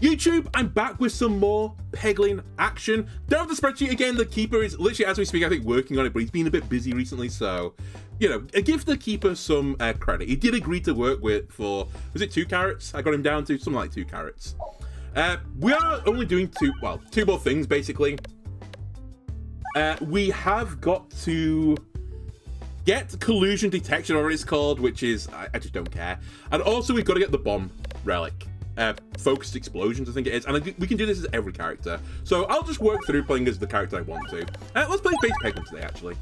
YouTube, I'm back with some more Peglin action. Don't have the spreadsheet again. The keeper is literally, as we speak, I think, working on it, but he's been a bit busy recently, so, you know, give the keeper some credit. He did agree to work with for, was it 2 carrots? I got him down to something like 2 carrots. We are only doing two more things, basically. We have got to get collusion detection, or it's called, which is, I just don't care. And also, we've got to get the bomb relic. Focused explosions, I think it is, and we can do this as every character. So I'll just work through playing as the character I want to. Let's play base Peglin today, actually.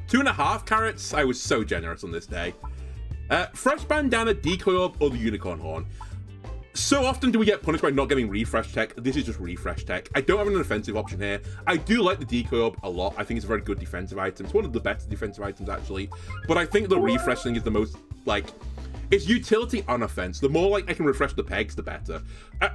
2.5 carrots. I was so generous on this day. Fresh bandana, decoy orb, or the unicorn horn. So often do we get punished by not getting refresh tech. This is just refresh tech. I don't have an offensive option here. I do like the decoy orb a lot. I think it's a very good defensive item. It's one of the better defensive items, actually. But I think the refresh thing is the most, like, it's utility on offense. The more, like, I can refresh the pegs, the better.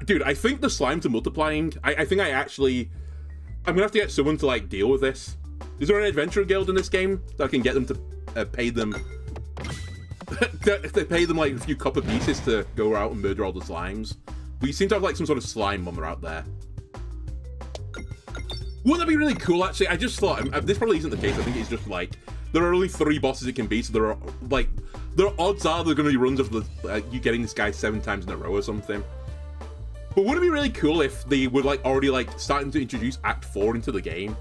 Dude, I think the slimes are multiplying. I think I'm gonna have to get someone to, like, deal with this. Is there an adventurer guild in this game that I can get them to pay them to pay them, like, a few copper pieces to go out and murder all the slimes? We seem to have, like, some sort of slime mummer out there. Wouldn't that be really cool, actually? I just thought, this probably isn't the case. I think it's just, like, there are only 3 bosses it can be, so there are, like, odds are there are going to be runs of you getting this guy 7 times in a row or something. But wouldn't it be really cool if they were, like, already, like, starting to introduce Act 4 into the game?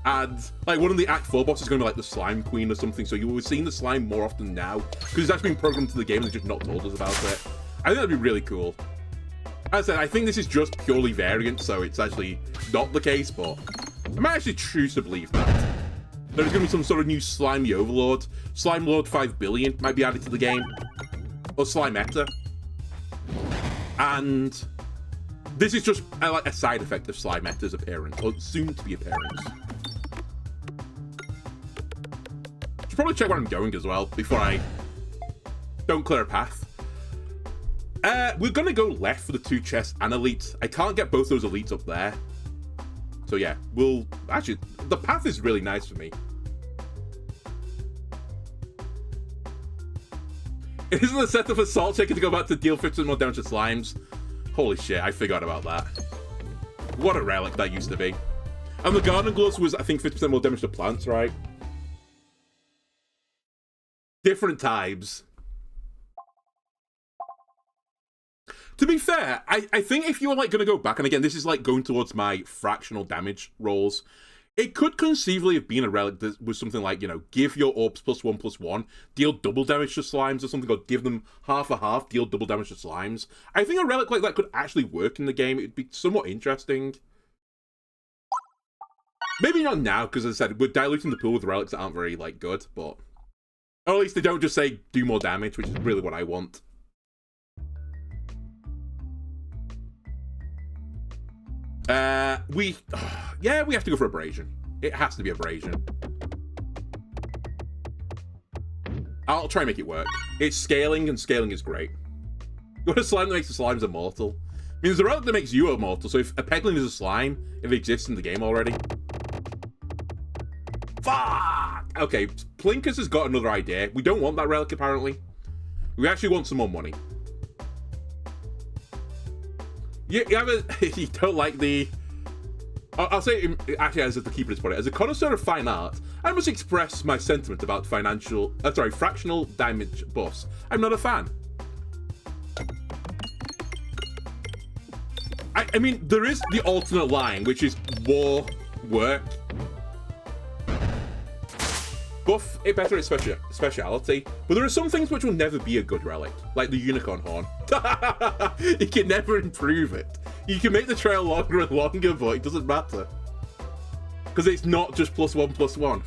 And, like, one of the Act 4 bosses is going to be, like, the Slime Queen or something, so you were seeing the slime more often now, because it's actually been programmed to the game and they've just not told us about it. I think that'd be really cool. As I said, I think this is just purely variant, so it's actually not the case, but I might actually choose to believe that. There's going to be some sort of new slimy overlord. Slime Lord 5 billion might be added to the game. Or Slime Meta. And this is just like a side effect of Slime Meta's appearance, or soon-to-be appearance. Should probably check where I'm going as well, before I don't clear a path. We're going to go left for the 2 chests and elite. I can't get both those elites up there. So yeah, actually, the path is really nice for me. It isn't a setup for Salt Shaker to go back to deal 50% more damage to slimes. Holy shit, I forgot about that. What a relic that used to be. And the Garden Gloves was, I think, 50% more damage to plants, right? Different types. To be fair, I think if you were, like, going to go back, and again, this is, like, going towards my fractional damage rolls, it could conceivably have been a relic that was something like, you know, give your orbs +1/+1, deal double damage to slimes or something, or give them half a half, deal double damage to slimes. I think a relic like that could actually work in the game. It'd be somewhat interesting. Maybe not now, because as I said, we're diluting the pool with relics that aren't very, like, good, but... Or at least they don't just say, do more damage, which is really what I want. Yeah, we have to go for Abrasion. It has to be Abrasion. I'll try and make it work. It's scaling, and scaling is great. You want a slime that makes the slimes immortal? I mean, there's a relic that makes you immortal, so if a Peglin is a slime, if it exists in the game already. Fuck! Okay, Plinkus has got another idea. We don't want that relic, apparently. We actually want some more money. You don't like the... I'll say, actually, as the keeper has put it, as a connoisseur of fine art, I must express my sentiment about fractional damage buffs. I'm not a fan. I mean, there is the alternate line, which is war, work. Buff it better its speciality, but there are some things which will never be a good relic, like the unicorn horn. You can never improve it. You can make the trail longer and longer, but it doesn't matter. Because it's not just +1/+1.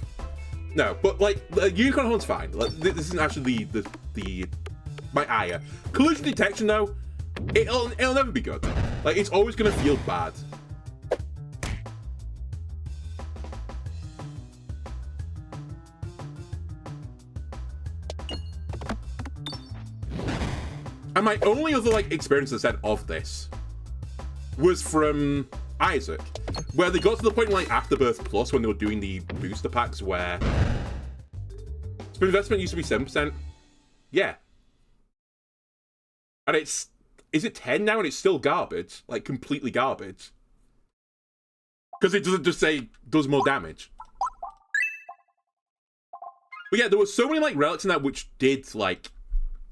No, but like, the unicorn horn's fine. Like, this isn't actually my ire. Collusion detection, though, it'll never be good. Like, it's always going to feel bad. And my only other, like, experience I said of this was from Isaac, where they got to the point, like, Afterbirth Plus, when they were doing the booster packs, where spin investment used to be 7%. Yeah. And it's is it 10 now and it's still garbage? Like, completely garbage. Because it doesn't just say, does more damage. But yeah, there were so many, like, relics in that which did, like,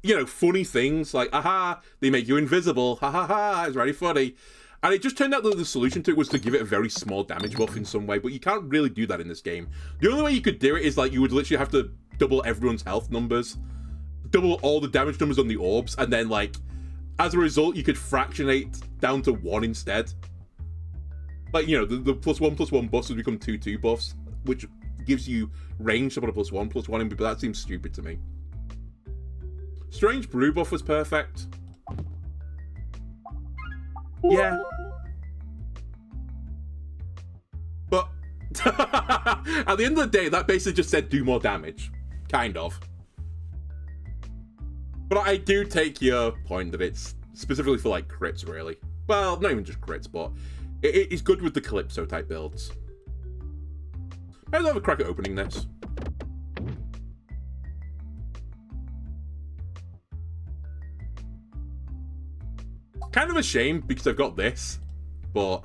you know, funny things. Like, aha, they make you invisible. Ha ha ha, it's very funny. And it just turned out that the solution to it was to give it a very small damage buff in some way, but you can't really do that in this game. The only way you could do it is, like, you would literally have to double everyone's health numbers, double all the damage numbers on the orbs, and then, like, as a result, you could fractionate down to 1 instead. Like, you know, the +1/+1 buffs would become 2/2 buffs, which gives you range to put a +1/+1 in, but that seems stupid to me. Strange brew buff was perfect. Yeah. But at the end of the day, that basically just said do more damage. Kind of. But I do take your point that it's specifically for, like, crits, really. Well, not even just crits, but it's good with the Calypso type builds. Maybe I'll have a crack at opening this. Kind of a shame because I've got this, but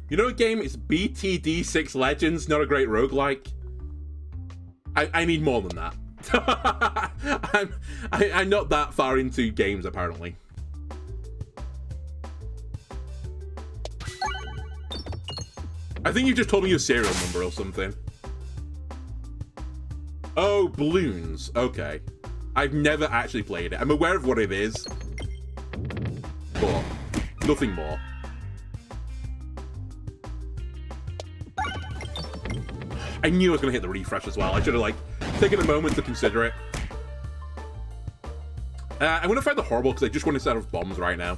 you know a game? It's BTD6 Legends, not a great roguelike. I need more than that. I'm not that far into games, apparently. I think you just told me your serial number or something. Oh, Balloons. Okay. I've never actually played it. I'm aware of what it is, but nothing more. I knew I was going to hit the refresh as well. I should have, like, taken a moment to consider it. I'm going to fight the Horrible because I just want to set off bombs right now.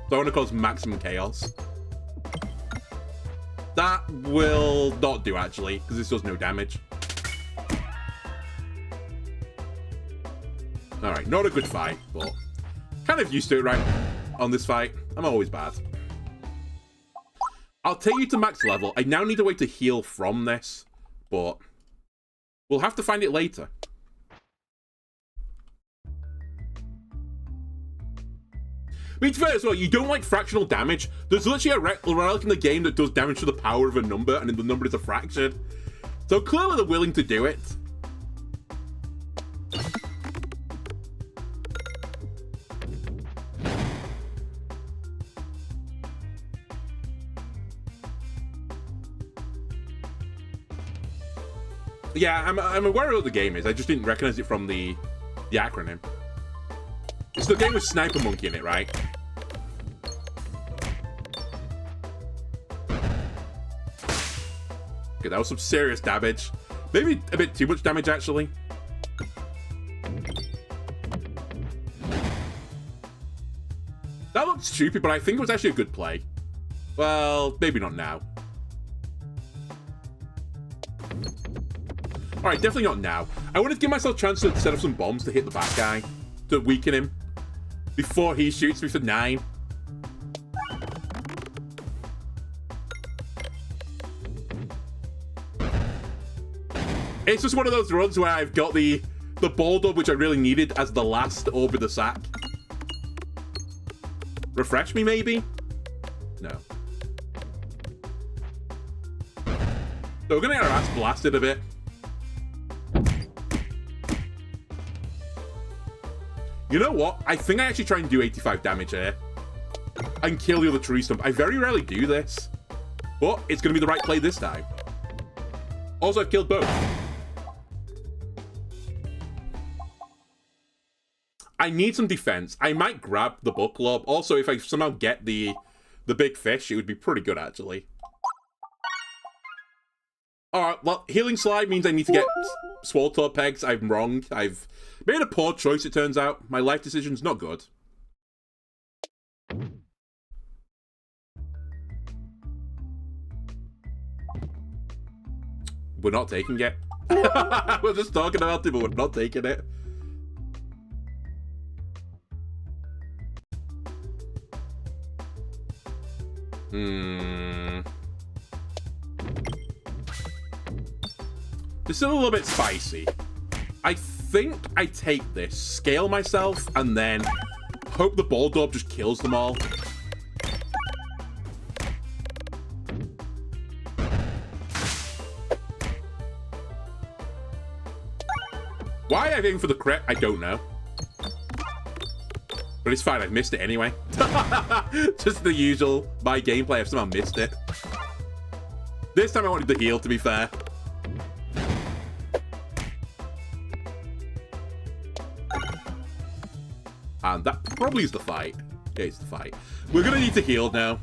So I want to cause maximum chaos. That will not do, actually, because this does no damage. Alright, not a good fight, but kind of used to it right on this fight. I'm always bad. I'll take you to max level. I now need a way to heal from this, but we'll have to find it later. I mean, to be fair as well, you don't like fractional damage. There's literally a relic in the game that does damage to the power of a number, and the number is a fraction. So clearly they're willing to do it. Yeah, I'm aware of what the game is. I just didn't recognize it from the acronym. It's the game with Sniper Monkey in it, right? Okay, that was some serious damage. Maybe a bit too much damage, actually. That looked stupid, but I think it was actually a good play. Well, maybe not now. Alright, definitely not now. I wanted to give myself a chance to set up some bombs to hit the bad guy, to weaken him, before he shoots me for 9. It's just one of those runs where I've got the ball dub, which I really needed, as the last orb of the sack. Refresh me, maybe? No. So we're gonna get our ass blasted a bit. You know what? I think I actually try and do 85 damage here. And kill the other tree stump. I very rarely do this. But it's going to be the right play this time. Also, I've killed both. I need some defense. I might grab the book lob. Also, if I somehow get the big fish, it would be pretty good, actually. Alright, well, Healing Slide means I need to get Swaltor Pegs. I'm wrong. I've made a poor choice, it turns out. My life decision's not good. We're not taking it. We're just talking about it, but we're not taking it. This is a little bit spicy. I think I take this, scale myself, and then hope the ball daub just kills them all. Why I'm aiming for the crit, I don't know. But it's fine, I've missed it anyway. Just the usual, my gameplay, I've somehow missed it. This time I wanted the heal, to be fair. And that probably is the fight. Yeah, it's the fight. We're gonna need to heal now.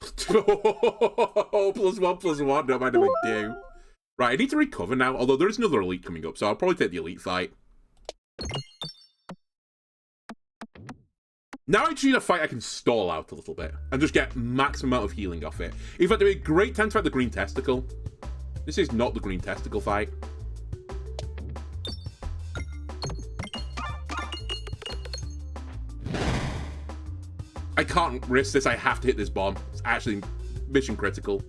+1/+1, no matter what I do. Right, I need to recover now, although there is another elite coming up, so I'll probably take the elite fight. Now I just need a fight I can stall out a little bit, and just get maximum amount of healing off it. In fact, it'd be a great time to fight the green testicle. This is not the green testicle fight. I can't risk this, I have to hit this bomb. It's actually mission critical.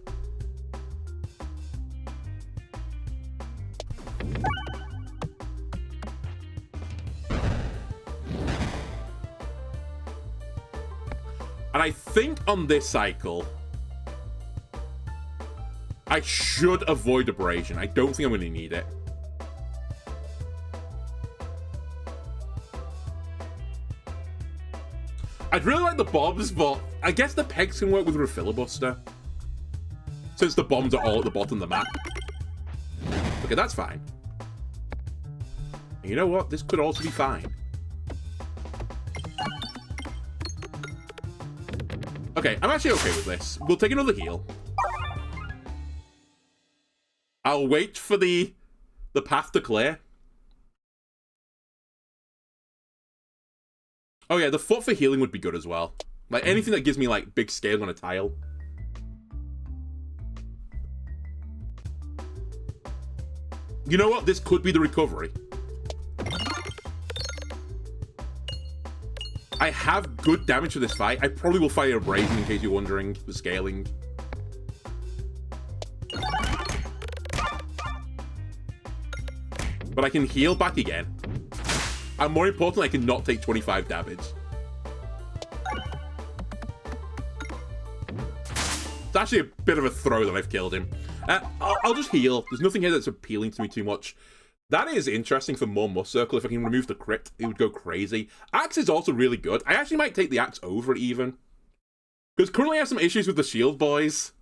And I think on this cycle, I should avoid abrasion. I don't think I'm going to need it. I'd really like the bombs, but I guess the pegs can work with Refilibuster, since the bombs are all at the bottom of the map. Okay, that's fine. And you know what? This could also be fine. Okay, I'm actually okay with this. We'll take another heal. I'll wait for the path to clear. Oh yeah, the foot for healing would be good as well. Like, anything that gives me, like, big scale on a tile. You know what? This could be the recovery. I have good damage for this fight. I probably will fire a Brazen in case you're wondering, the scaling. But I can heal back again. And more importantly, I can not take 25 damage. It's actually a bit of a throw that I've killed him. I'll just heal. There's nothing here that's appealing to me too much. That is interesting for more Must Circle. If I can remove the crit, it would go crazy. Axe is also really good. I actually might take the Axe over it even. Because currently I have some issues with the Shield Boys.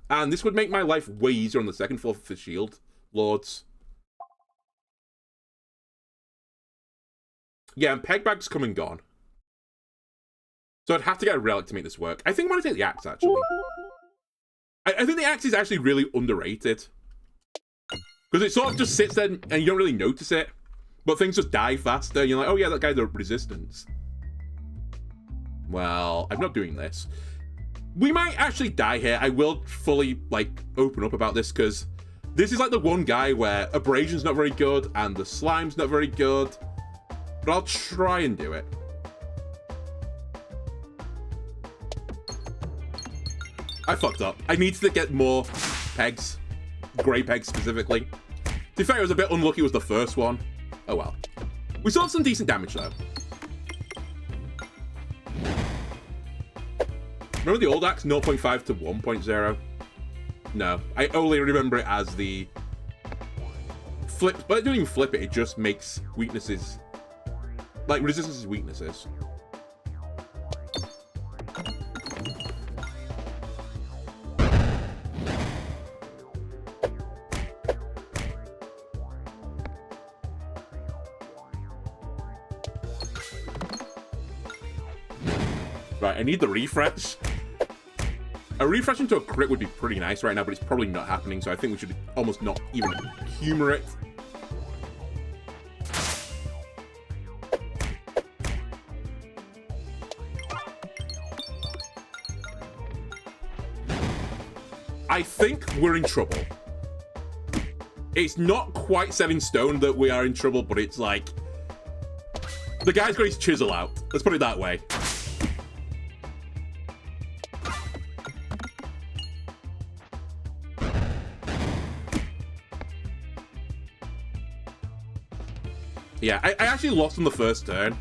And this would make my life way easier on the second floor for Shield Lords. Yeah, and Pegbag's come and gone. So I'd have to get a relic to make this work. I think I'm going to take the Axe, actually. I think the Axe is actually really underrated. Because it sort of just sits there and you don't really notice it. But things just die faster. You're like, oh yeah, that guy's a resistance. Well, I'm not doing this. We might actually die here. I will fully, like, open up about this because this is like the one guy where Abrasion's not very good and the Slime's not very good. But I'll try and do it. I fucked up. I need to get more pegs. Grey pegs specifically. To be fair, it was a bit unlucky it was the first one. Oh well. We still have some decent damage though. Remember the old axe 0.5 to 1.0? No. I only remember it as the flip, but it doesn't even flip it, it just makes weaknesses. Like resistances weaknesses. Right, I need the refresh. A refresh into a crit would be pretty nice right now, but it's probably not happening, so I think we should almost not even humor it. I think we're in trouble. It's not quite set in stone that we are in trouble, but it's like... the guy's got his chisel out. Let's put it that way. Yeah, I actually lost on the first turn.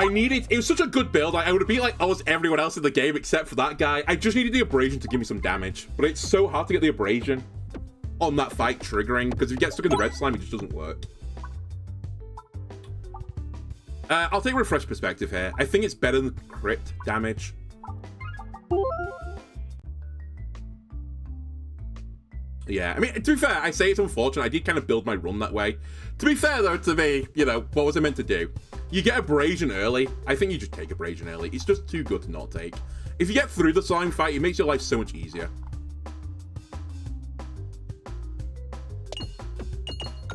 It was such a good build. I would have beat like almost everyone else in the game except for that guy. I just needed the abrasion to give me some damage. But it's so hard to get the abrasion on that fight triggering, because if you get stuck in the red slime, it just doesn't work. I'll take refresh perspective here. I think it's better than crit damage. Yeah, I mean, to be fair, I say it's unfortunate. I did kind of build my run that way. To be fair, though, to me, you know, what was I meant to do? You get abrasion early. I think you just take abrasion early. It's just too good to not take. If you get through the slime fight, it makes your life so much easier.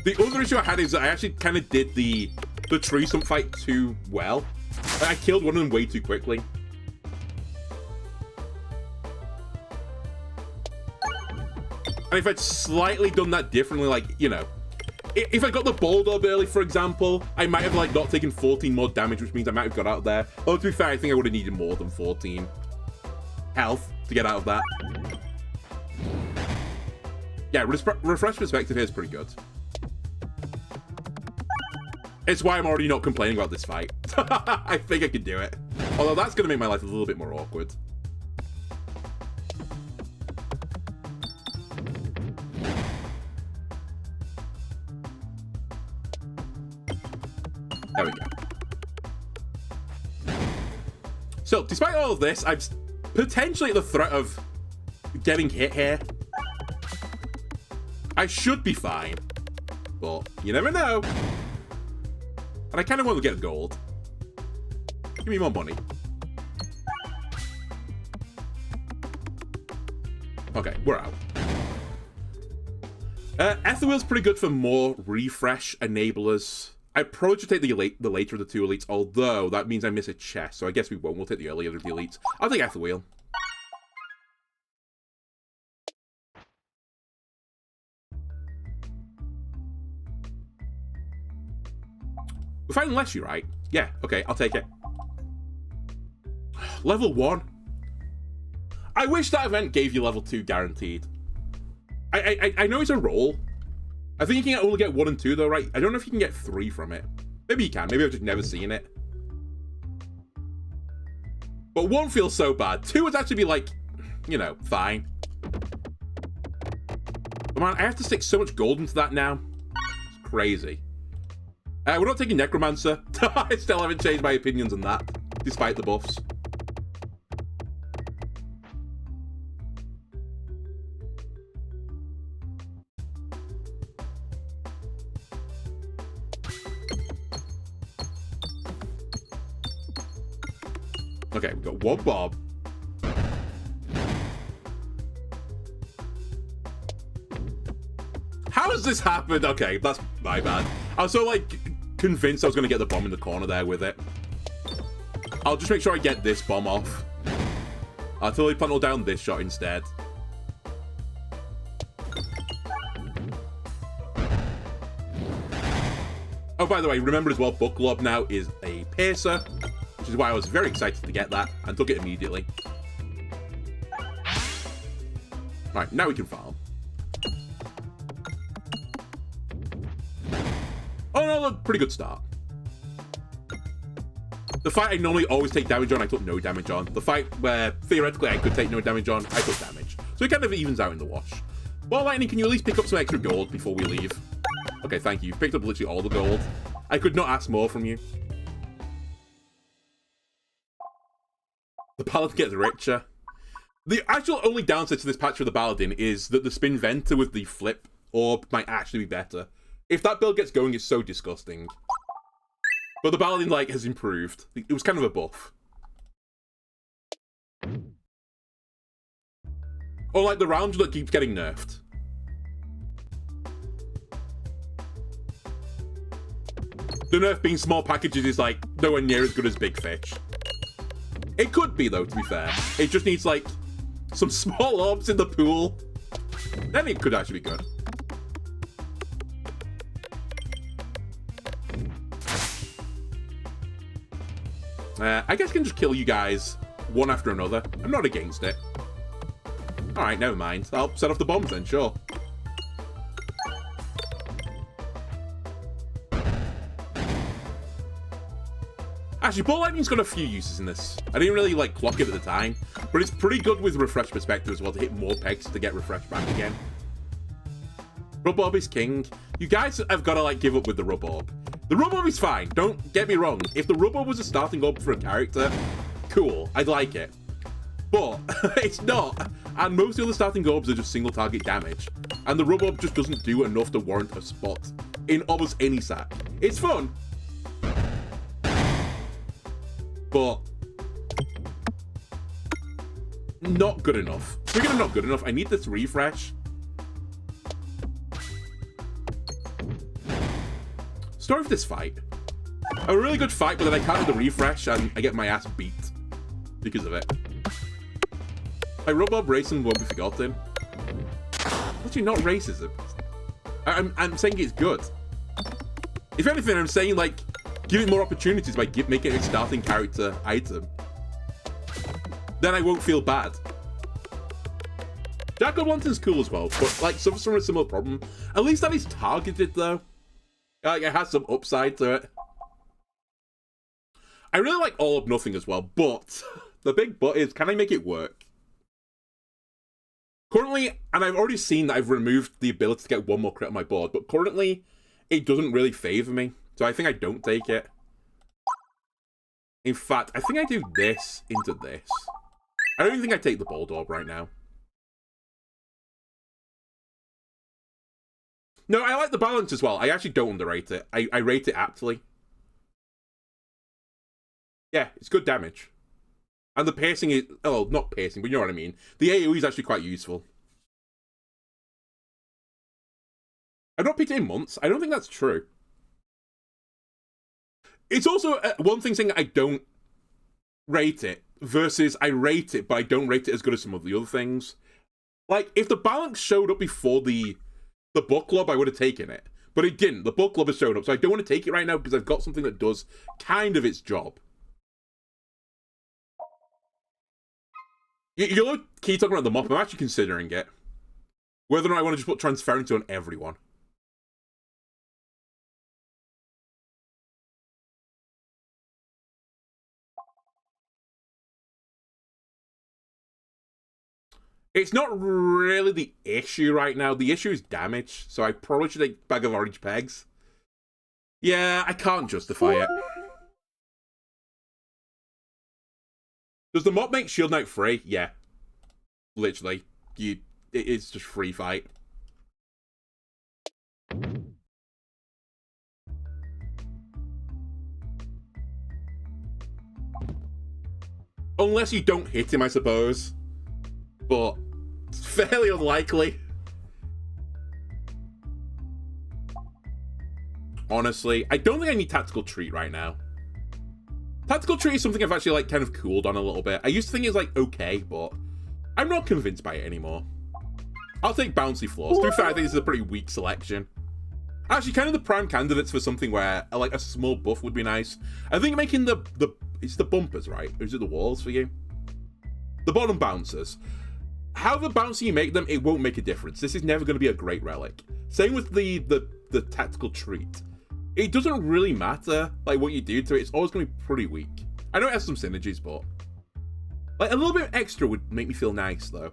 The other issue I had is that I actually kind of did the tree stump fight too well. I killed one of them way too quickly. And if I'd slightly done that differently, like, you know, if I got the ball orb early, for example, I might have, like, not taken 14 more damage, which means I might have got out there. Oh, to be fair, I think I would have needed more than 14 health to get out of that. Yeah, refresh perspective here is pretty good. It's why I'm already not complaining about this fight. I think I can do it. Although that's going to make my life a little bit more awkward. There we go. So, despite all of this, I'm potentially at the threat of getting hit here. I should be fine, but you never know. And I kind of want to get gold. Give me more money. Okay, we're out. Etherwheel's pretty good for more refresh enablers. I probably should take the later of the two elites, although that means I miss a chest, so I guess we won't. We'll take the earlier of the elites. I'll take Etherwheel. We're fighting Leshy, right? Yeah, okay, I'll take it. Level 1. I wish that event gave you level 2 guaranteed. I know it's a roll. I think you can only get 1 and 2 though, right? I don't know if you can get 3 from it. Maybe you can. Maybe I've just never seen it. But 1 feels so bad. 2 would actually be like, you know, fine. But man, I have to stick so much gold into that now. It's crazy. We're not taking Necromancer. I still haven't changed my opinions on that, despite the buffs. Okay, we've got 1 bob. How has this happened? Okay, that's my bad. I was so, like, convinced I was going to get the bomb in the corner there with it. I'll just make sure I get this bomb off. I'll totally puddle down this shot instead. Oh, by the way, remember as well, Buck Glob now is a piercer, which is why I was very excited to get that and took it immediately. Right, now we can farm. Oh no, a pretty good start. The fight I normally always take damage on, I took no damage on. The fight where theoretically I could take no damage on, I took damage. So it kind of evens out in the wash. Well, Lightning, can you at least pick up some extra gold before we leave? Okay, thank you. You've picked up literally all the gold. I could not ask more from you. The Paladin gets richer. The actual only downside to this patch for the Paladin is that the Spin Venter with the flip orb might actually be better. If that build gets going, it's so disgusting. But the Paladin, like, has improved. It was kind of a buff. Or, like, the Rounder that keeps getting nerfed. The nerf being small packages is, like, nowhere near as good as Big Fish. It could be, though, to be fair. It just needs, like, some small orbs in the pool. Then it could actually be good. I guess I can just kill you guys one after another. I'm not against it. Alright, never mind. I'll set off the bombs then, sure. Actually, Ball Lightning's got a few uses in this. I didn't really, like, clock it at the time, but it's pretty good with Refresh Perspective as well to hit more pegs to get refreshed back again. Rub-Orb is king. You guys have got to, like, give up with the Rub-Orb. The Rub-Orb is fine, don't get me wrong. If the Rub-Orb was a starting orb for a character, cool, I'd like it. But it's not, and most of the other starting orbs are just single target damage. And the Rub-Orb just doesn't do enough to warrant a spot in almost any sack. It's fun, but not good enough. Speaking of not good enough, I need this refresh. Story of this fight. A really good fight, but then I can't do the refresh and I get my ass beat because of it. My Rub-Orb racing won't be forgotten. Actually, not racism. I'm saying it's good. If anything, I'm saying, like, give it more opportunities by making it a starting character item. Then I won't feel bad. Jack-o'-lantern's cool as well, but, like, suffers from a similar problem. At least that is targeted, though. Like, it has some upside to it. I really like All or Nothing as well, but the big but is, can I make it work? Currently, and I've already seen that I've removed the ability to get one more crit on my board, but currently, it doesn't really favor me. So I think I don't take it. In fact, I think I do this into this. I don't even think I take the Bold Orb right now. No, I like the balance as well. I actually don't underrate it. I rate it aptly. Yeah, it's good damage. And the piercing is... Oh, not piercing, but you know what I mean. The AoE is actually quite useful. I've not picked it in months. I don't think that's true. It's also one thing saying I don't rate it versus I rate it, but I don't rate it as good as some of the other things. Like, if the balance showed up before the book club, I would have taken it. But it didn't. The book club has shown up, so I don't want to take it right now because I've got something that does kind of its job. You're keep talking about the mop. I'm actually considering it. Whether or not I want to just put transparency on everyone. It's not really the issue right now. The issue is damage, so I probably should take a bag of orange pegs. Yeah, I can't justify it. Does the mop make Shield Knight free? Yeah. Literally. It's just free fight. Unless you don't hit him, I suppose. But it's fairly unlikely. Honestly, I don't think I need Tactical Treat right now. Tactical Treat is something I've actually, like, kind of cooled on a little bit. I used to think it's, like, okay, but I'm not convinced by it anymore. I'll take Bouncy Floors. To be fair, I think this is a pretty weak selection. Actually, kind of the prime candidates for something where, like, a small buff would be nice. I think making it's the bumpers, right? Or is it the walls for you? The bottom bouncers. However bouncy you make them, it won't make a difference. This is never going to be a great relic. Same with the Tactical Treat. It doesn't really matter, like, what you do to it. It's always going to be pretty weak. I know it has some synergies, but... like, a little bit extra would make me feel nice, though.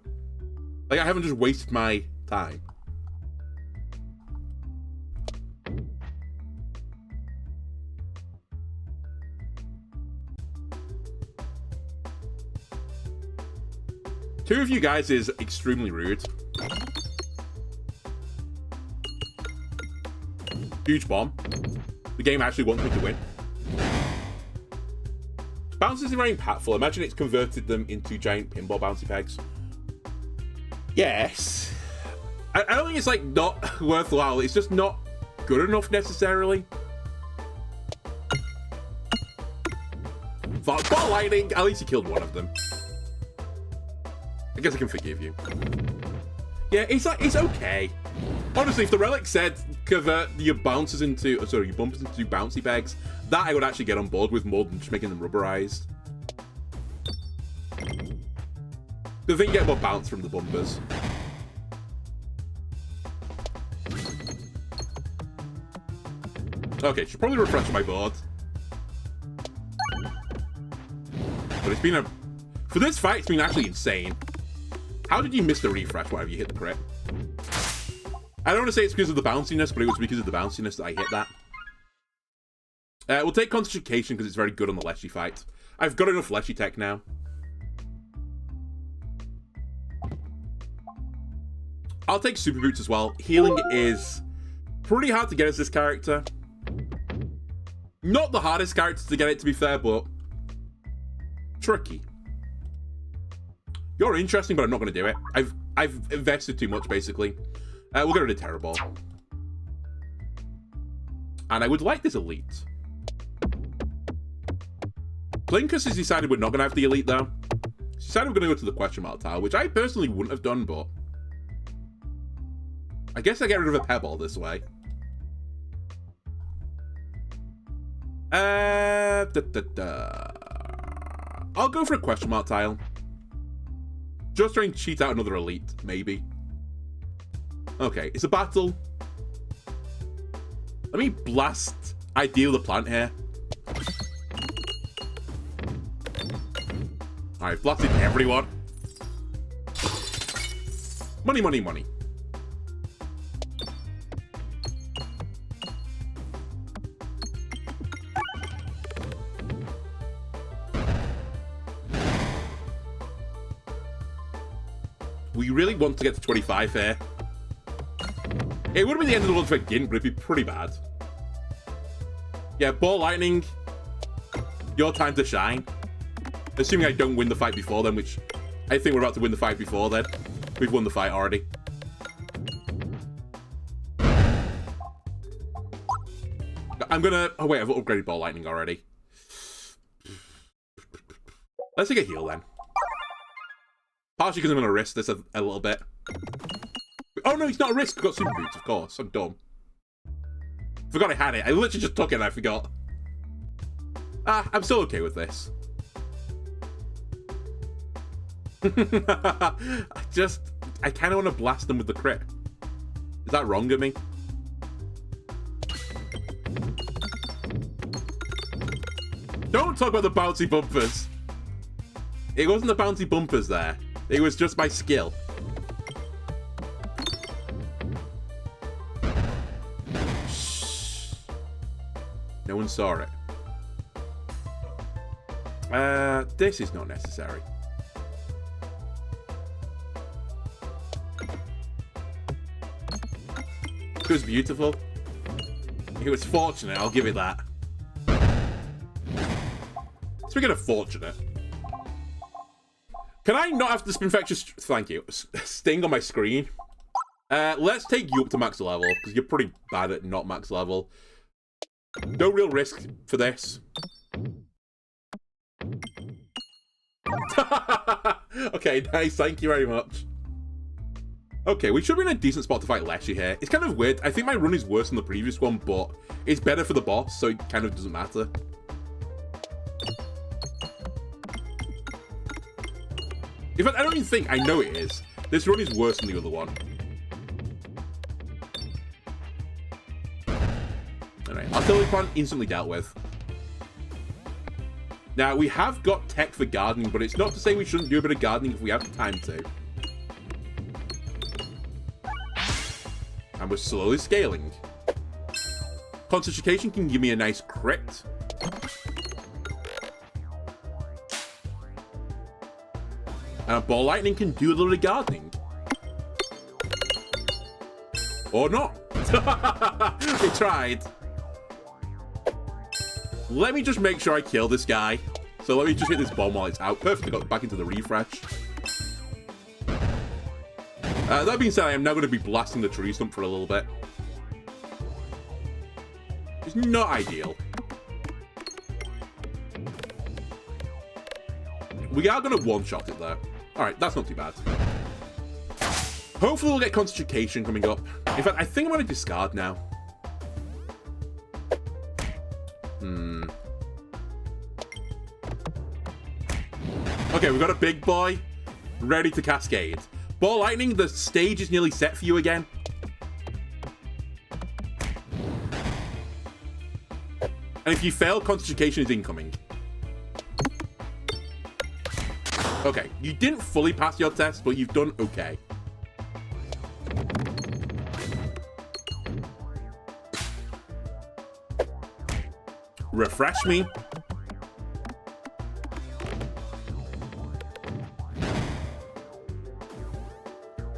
Like, I haven't just wasted my time. Two of you guys is extremely rude. Huge bomb. The game actually wants me to win. Bounces are very impactful. Imagine it's converted them into giant pinball bouncy pegs. Yes. I don't think it's, like, not worthwhile. It's just not good enough, necessarily. Ball Lightning. At least you killed one of them. I guess I can forgive you. Yeah, it's okay. Honestly, if the relic said convert your bumpers into bouncy pegs, that I would actually get on board with more than just making them rubberized. The thing you get more bounce from the bumpers. Okay, should probably refresh my board. but it's been a... For this fight, it's been actually insane. How did you miss the refresh whenever you hit the crit? I don't want to say it's because of the bounciness, but it was because of the bounciness that I hit that. We'll take Concentration because it's very good on the Leshy fight. I've got enough Leshy tech now. I'll take Super Boots as well. Healing is pretty hard to get as this character. Not the hardest character to get it, to be fair, but tricky. You're interesting, but I'm not going to do it. I've invested too much, basically. We'll get rid of Terror Ball. And I would like this Elite. Blinkus has decided we're not going to have the Elite, though. He's decided we're going to go to the question mark tile, which I personally wouldn't have done, but... I guess I get rid of a Pebble this way. I'll go for a question mark tile. Just try and cheat out another Elite, maybe. Okay, it's a battle. Let me blast Ideal the Plant here. Alright, blasted everyone. Money, money, money. We really want to get to 25 here. It would have been the end of the world if I didn't, but it'd be pretty bad. Yeah, Ball Lightning. Your time to shine. Assuming I don't win the fight before then, which I think we're about to win the fight before then. We've won the fight already. I'm gonna... Oh wait, I've upgraded Ball Lightning already. Let's take a heal then. Partially because I'm gonna risk this a little bit. Oh no, it's not a risk. I've got Super Boots, of course. I'm dumb. Forgot I had it. I literally just took it and I forgot. I'm still okay with this. I kind of want to blast them with the crit. Is that wrong of me? Don't talk about the bouncy bumpers. It wasn't the bouncy bumpers there. It was just my skill. Shh. No one saw it. This is not necessary. It was beautiful. It was fortunate, I'll give it that. Speaking of fortunate, can I not have the Spinfectious... Thank you. Sting on my screen. Let's take you up to max level, because you're pretty bad at not max level. No real risk for this. Okay, nice. Thank you very much. Okay, we should be in a decent spot to fight Leshy here. It's kind of weird. I think my run is worse than the previous one, but it's better for the boss, so it kind of doesn't matter. In fact, I don't even think I know it is. This run is worse than the other one. Alright, Artillery Plant instantly dealt with. Now, we have got tech for gardening, but it's not to say we shouldn't do a bit of gardening if we have the time to. And we're slowly scaling. Concentration can give me a nice crit. And a Ball Lightning can do a little bit of gardening. Or not. We tried. Let me just make sure I kill this guy. So let me just hit this bomb while it's out. Perfect, I got back into the refresh. That being said, I am now going to be blasting the tree stump for a little bit. It's not ideal. We are going to one-shot it though. Alright, that's not too bad. Hopefully we'll get Concentration coming up. In fact, I think I'm going to discard now. Okay, we've got a big boy ready to cascade. Ball Lightning, the stage is nearly set for you again. And if you fail, Concentration is incoming. Okay, you didn't fully pass your test, but you've done okay. Refresh me.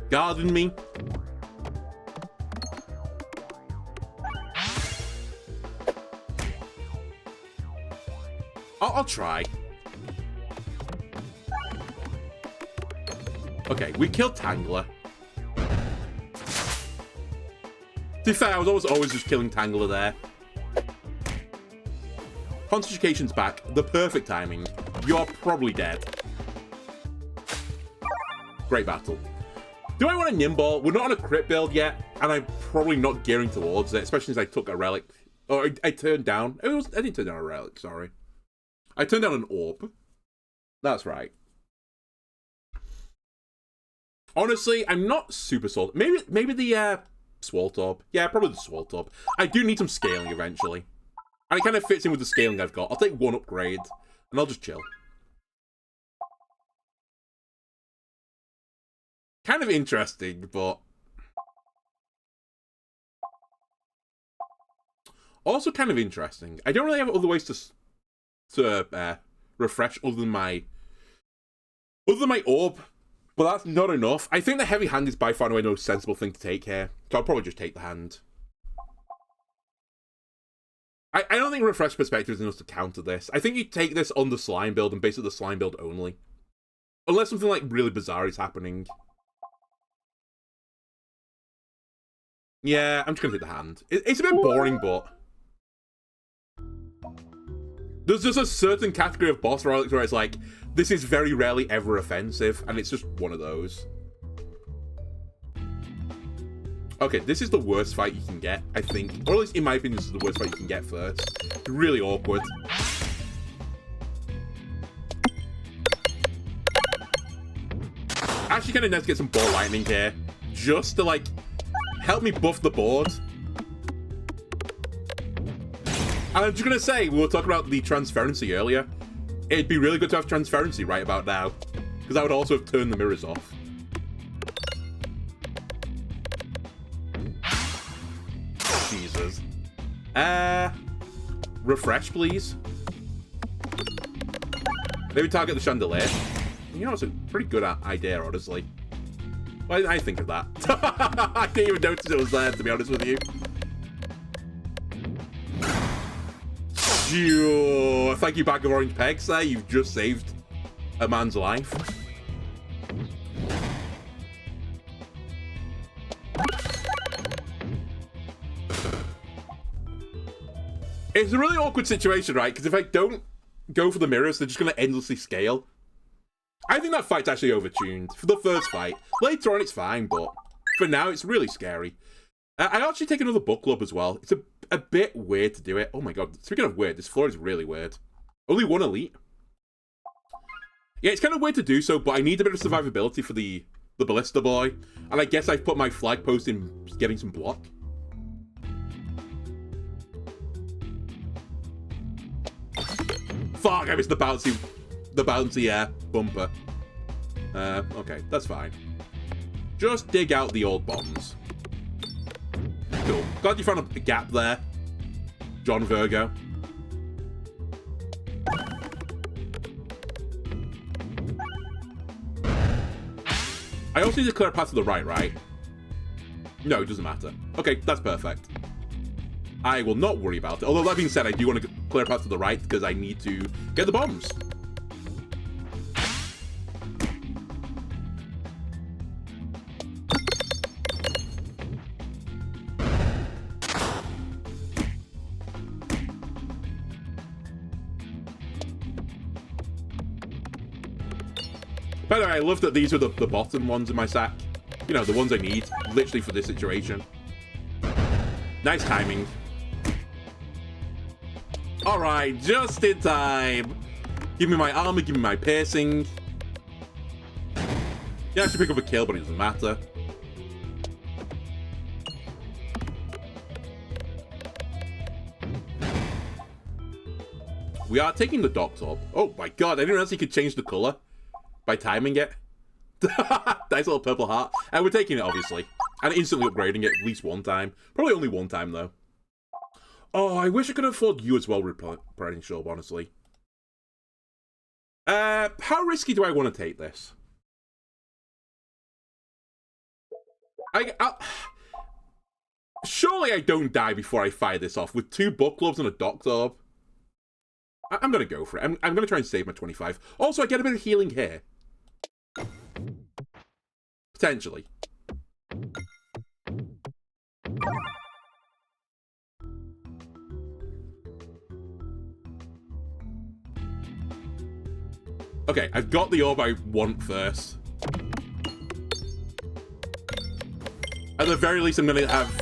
Garden me. I'll try. Okay, we killed Tangler. To be fair, I was always just killing Tangler there. Concentration's back. The perfect timing. You're probably dead. Great battle. Do I want a Nimball? We're not on a crit build yet, and I'm probably not gearing towards it, especially since I took a relic. Or I turned down. I didn't turn down a relic, sorry. I turned down an orb. That's right. Honestly, I'm not super sold. Maybe the Swaltorb. Yeah, probably the Swaltorb. I do need some scaling eventually. And it kind of fits in with the scaling I've got. I'll take one upgrade, and I'll just chill. Kind of interesting, but... also kind of interesting. I don't really have other ways to refresh other than my orb. But that's not enough. I think the heavy hand is by far and away the most sensible thing to take here. So I'll probably just take the hand. I don't think Refresh Perspective is enough to counter this. I think you take this on the slime build and basically the slime build only. Unless something like really bizarre is happening. Yeah, I'm just gonna take the hand. It's a bit boring, but... there's just a certain category of boss relics where it's like, this is very rarely ever offensive, and it's just one of those. Okay, this is the worst fight you can get, I think. Or at least, in my opinion, this is the worst fight you can get first. It's really awkward. Actually kind of nice to get some ball lightning here. Just to, like, help me buff the board. And I'm just going to say, we were talking about the transparency earlier. It'd be really good to have transparency right about now. Because I would also have turned the mirrors off. Jesus. Refresh, please. Maybe target the chandelier. You know, it's a pretty good idea, honestly. Why didn't I think of that? I didn't even notice it was there, to be honest with you. Thank you, bag of orange pegs there. You've just saved a man's life. It's a really awkward situation, right? Because if I don't go for the mirrors, they're just going to endlessly scale. I think that fight's actually overtuned for the first fight. Later on, it's fine, but for now, it's really scary. I actually take another book club as well. It's a bit weird to do it. Oh my god, speaking of weird, this floor is really weird. Only one elite. Yeah, it's kind of weird to do so, but I need a bit of survivability for the Ballista Boy. And I guess I've put my flag post in getting some block. Fuck, I missed the bouncy bumper. Okay, that's fine. Just dig out the old bombs. Cool. Glad you found a gap there, John Virgo. I also need to clear a path to the right? No, it doesn't matter. Okay, that's perfect. I will not worry about it. Although, that being said, I do want to clear a path to the right because I need to get the bombs. By the way, I love that these are the bottom ones in my sack. You know, the ones I need, literally for this situation. Nice timing. Alright, just in time. Give me my armor, give me my piercing. Yeah, I should pick up a kill, but it doesn't matter. We are taking the Doctor. Oh my god, I didn't realize you could change the colour. by timing it. Nice little purple heart. And we're taking it, obviously. And instantly upgrading it at least one time. Probably only one time, though. Oh, I wish I could afford you as well, Repairing Shop, honestly. How risky do I want to take this? Surely I don't die before I fire this off with 2 book gloves and a doctor orb. I'm going to go for it. I'm going to try and save my 25. Also, I get a bit of healing here. Potentially. Okay, I've got the orb I want first. At the very least, I'm going to have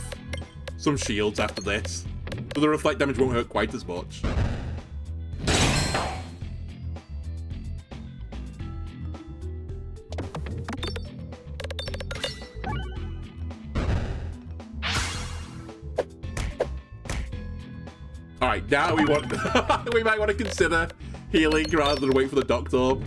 some shields after this. So the reflect damage won't hurt quite as much. Alright, now we want... we might want to consider healing rather than wait for the doctor orb.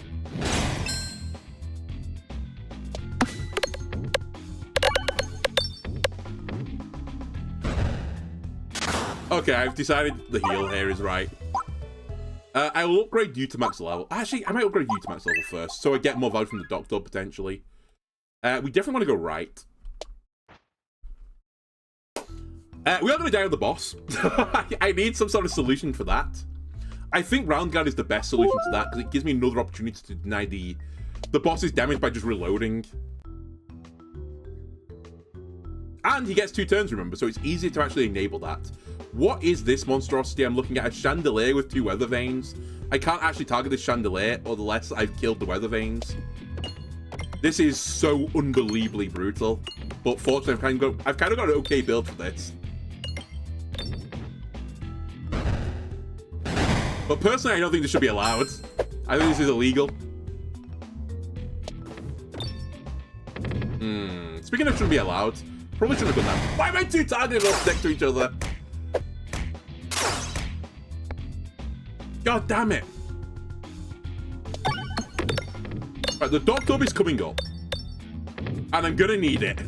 Okay, I've decided the heal here is right. I will upgrade you to max level. Actually, I might upgrade you to max level first, so I get more value from the doctor potentially. We definitely want to go right. We are going to die on the boss. I need some sort of solution for that. I think Round Guard is the best solution to that, because it gives me another opportunity to deny the boss's damage by just reloading. And he gets 2 turns, remember, so it's easier to actually enable that. What is this monstrosity? I'm looking at a chandelier with 2 weather vanes. I can't actually target this chandelier unless I've killed the weather vanes. This is so unbelievably brutal. But fortunately, I've kind of got an okay build for this. But personally, I don't think this should be allowed. I think this is illegal. Speaking of shouldn't be allowed, probably shouldn't have done that. Why am I 2 targeted up next to each other? God damn it. Right, the doctor is coming up. And I'm gonna need it.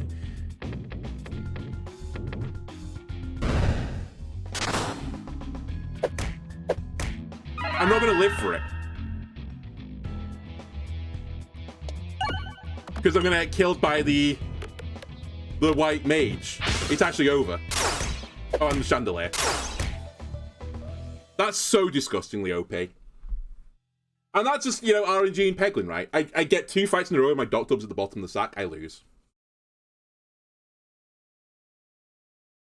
I'm not gonna live for it. Because I'm gonna get killed by the white mage. It's actually over. Oh, and the chandelier. That's so disgustingly OP. And that's just, you know, RNG and Peglin, right? I get 2 fights in a row and my Doctob's at the bottom of the sack, I lose.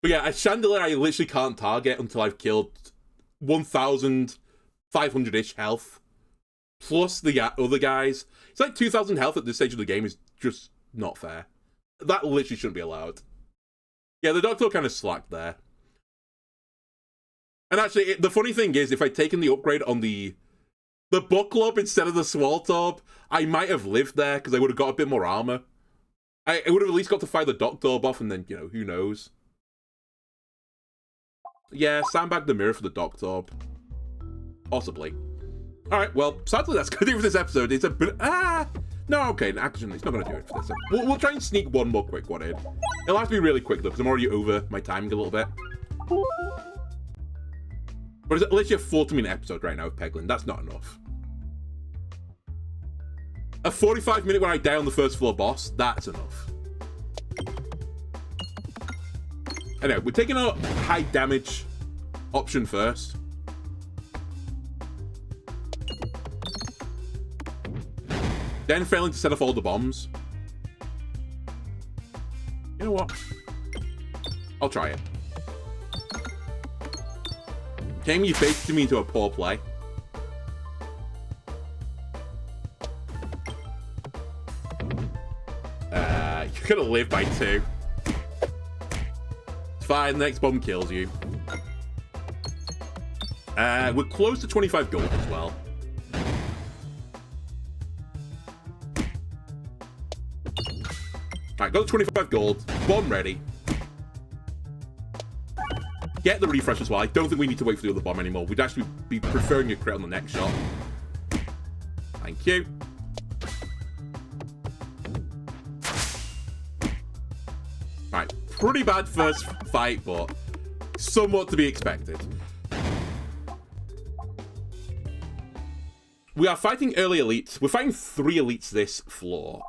But yeah, a chandelier I literally can't target until I've killed 1,500-ish health. Plus the other guys. It's like 2,000 health at this stage of the game is just not fair. That literally shouldn't be allowed. Yeah, the Doctor kind of slacked there. And actually, the funny thing is, if I'd taken the upgrade on the book club instead of the Swaltorb, I might have lived there, because I would have got a bit more armor. I would have at least got to fire the Doctorb off, and then, you know, who knows. Yeah, sandbag the mirror for the Doctorb. Possibly. Alright, well, sadly that's going to do for this episode. It's a bit... No, okay, actually, it's not going to do it for this. We'll try and sneak one more quick one in. It'll have to be really quick, though, because I'm already over my timing a little bit. But it's literally a 40-minute episode right now with Peglin. That's not enough. A 45-minute when I die on the first floor boss, that's enough. Anyway, we're taking a high damage option first. Then failing to set off all the bombs. You know what? I'll try it. Came you basically me into a poor play. You're gonna live by 2. It's fine, the next bomb kills you. We're close to 25 gold as well. Alright, got the 25 gold. Bomb ready. Get the refresh as well. I don't think we need to wait for the other bomb anymore. We'd actually be preferring a crit on the next shot. Thank you. Right, pretty bad first fight, but somewhat to be expected. We are fighting early elites. We're fighting 3 elites this floor.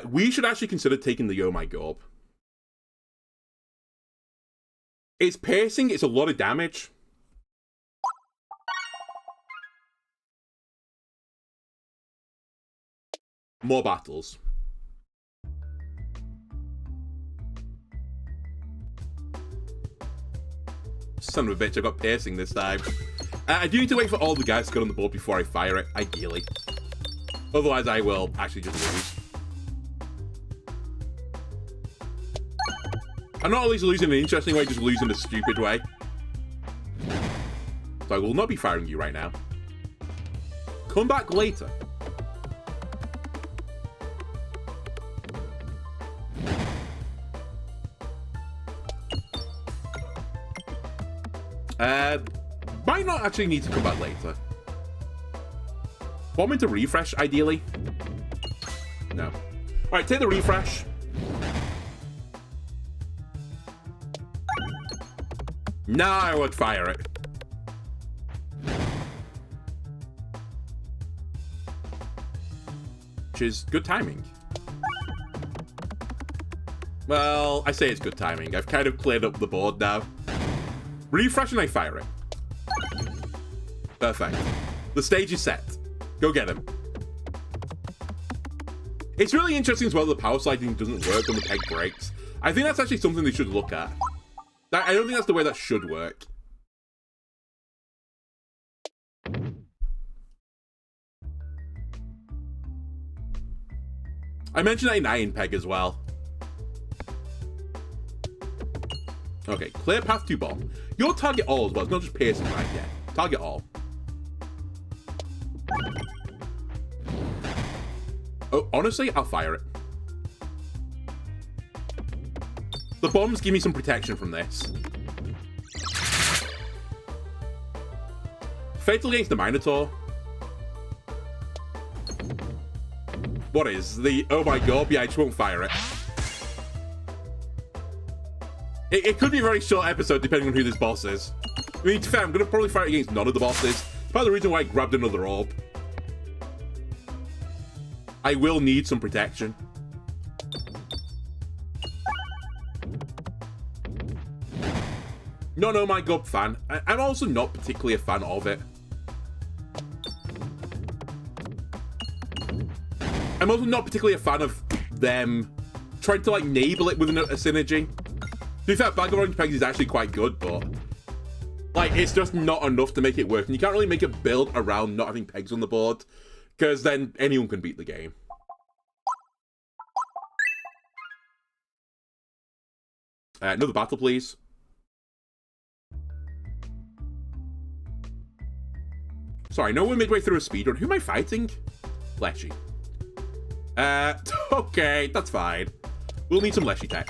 We should actually consider taking the Oh My Gorb. It's piercing, it's a lot of damage. More battles. Son of a bitch, I got piercing this time. I do need to wait for all the guys to get on the board before I fire it, ideally. Otherwise, I will actually just lose. I'm not always losing in an interesting way, just losing in a stupid way. So I will not be firing you right now. Come back later. Might not actually need to come back later. Want me to refresh, ideally? No. Alright, take the refresh. Now I would fire it. Which is good timing. Well, I say it's good timing. I've kind of cleared up the board now. Refresh and I fire it. Perfect. The stage is set. Go get him. It's really interesting as well that the power sliding doesn't work when the peg breaks. I think that's actually something they should look at. I don't think that's the way that should work. I mentioned that in Iron Peg as well. Okay, clear path to bomb. Your target all as well. It's not just piercing right yet. Target all. Oh, honestly, I'll fire it. The bombs give me some protection from this. Fatal against the Minotaur. What is the... Oh my god, yeah, I just won't fire it. It could be a very short episode depending on who this boss is. I mean, to be fair, I'm going to probably fight against none of the bosses. Part of the reason why I grabbed another orb. I will need some protection. Not an Oh My God fan. I'm also not particularly a fan of it. I'm also not particularly a fan of them trying to, like, enable it with a synergy. To be fair, Bag of Orange Pegs is actually quite good, but, like, it's just not enough to make it work. And you can't really make a build around not having pegs on the board, because then anyone can beat the game. Another battle, please. Sorry, I know we're midway through a speedrun. Who am I fighting? Leshy. Okay, that's fine. We'll need some Leshy tech.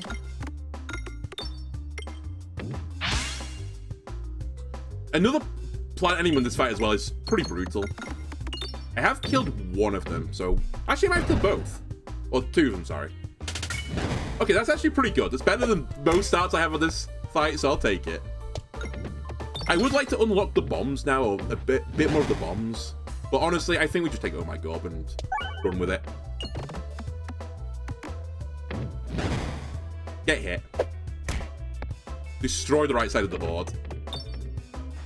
Another plant enemy in this fight as well is pretty brutal. I have killed one of them, so... Actually, I might have killed both. Or 2 of them, sorry. Okay, that's actually pretty good. It's better than most starts I have on this fight, so I'll take it. I would like to unlock the bombs now, or a bit more of the bombs. But honestly, I think we just take Oh My God and run with it. Get hit. Destroy the right side of the board.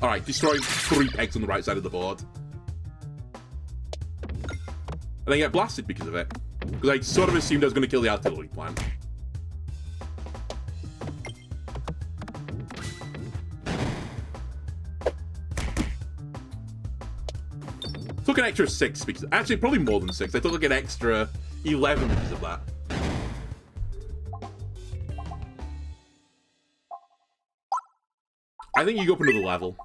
Alright, destroy 3 pegs on the right side of the board. And then get blasted because of it. Because I sort of assumed I was going to kill the artillery plant. Took an extra 6 because... Actually, probably more than 6. I took like an extra 11 because of that. I think you go up another level.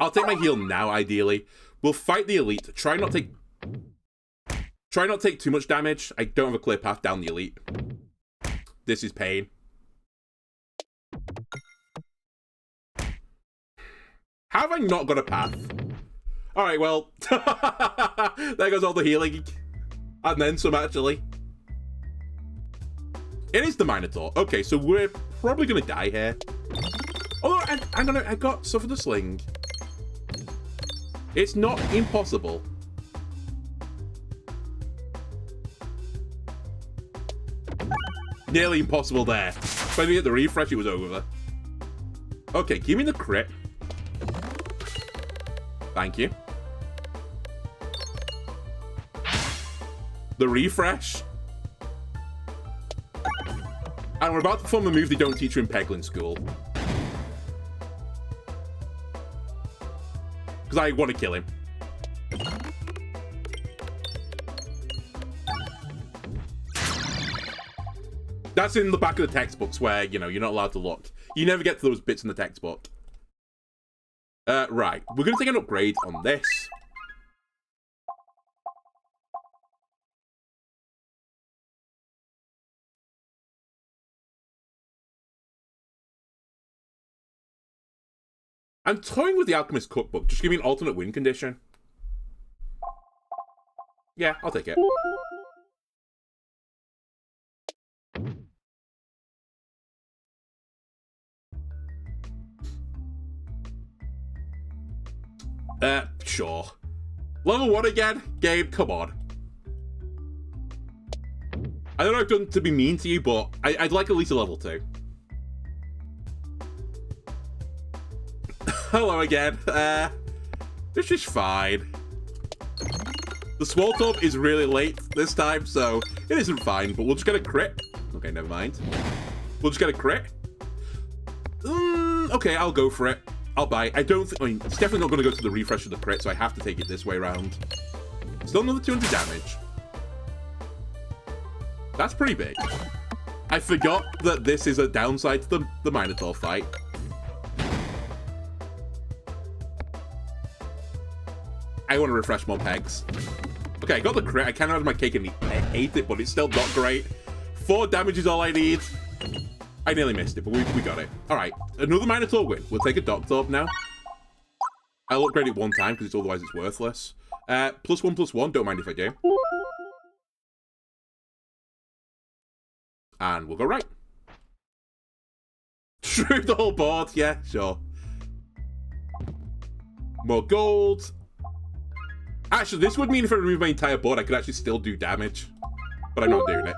I'll take my heal now, ideally. We'll fight the elite. Try not take too much damage. I don't have a clear path down the elite. This is pain. How have I not got a path? Alright, well. There goes all the healing. And then some, actually. It is the Minotaur. Okay, so we're probably going to die here. Although, I don't know, I got Suffer the Sling. It's not impossible. Nearly impossible there. If I didn't get the refresh, it was over. Okay, give me the crit. Thank you. The refresh. And we're about to perform a move they don't teach you in Peglin school. Because I want to kill him. That's in the back of the textbooks where, you know, you're not allowed to look. You never get to those bits in the textbook. Right. We're going to take an upgrade on this. I'm toying with the Alchemist Cookbook. Just give me an alternate win condition. Yeah, I'll take it. Sure. Level 1 again? Gabe, come on. I don't know if I've done to be mean to you, but I'd like at least a level 2. Hello again. This is fine. The Swole Tub is really late this time, so it isn't fine, but we'll just get a crit. Okay, never mind. We'll just get a crit. Okay, I'll go for it. I'll buy. I mean, it's definitely not going to go to the refresh of the crit, so I have to take it this way around. Still another 200 damage. That's pretty big. I forgot that this is a downside to the Minotaur fight. I want to refresh more pegs. Okay, I got the crit. I kind of had my cake and ate it, but it's still not great. 4 damage is all I need. I nearly missed it, but we got it. All right, another Minotaur win. We'll take a Doctorb now. I'll upgrade it one time because otherwise it's worthless. +1/+1. Don't mind if I do. And we'll go right. True the whole board. Yeah, sure. More gold. Actually, this would mean if I remove my entire board, I could actually still do damage. But I'm not doing it.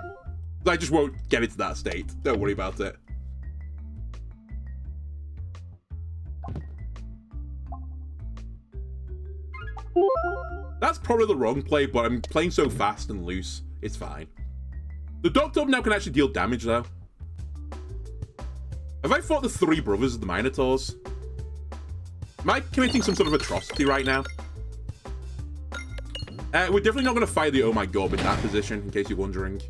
I just won't get into that state. Don't worry about it. That's probably the wrong play, but I'm playing so fast and loose. It's fine. The Doctorb now can actually deal damage, though. Have I fought the 3 brothers of the Minotaurs? Am I committing some sort of atrocity right now? We're definitely not going to fire the Oh My God in that position, in case you're wondering.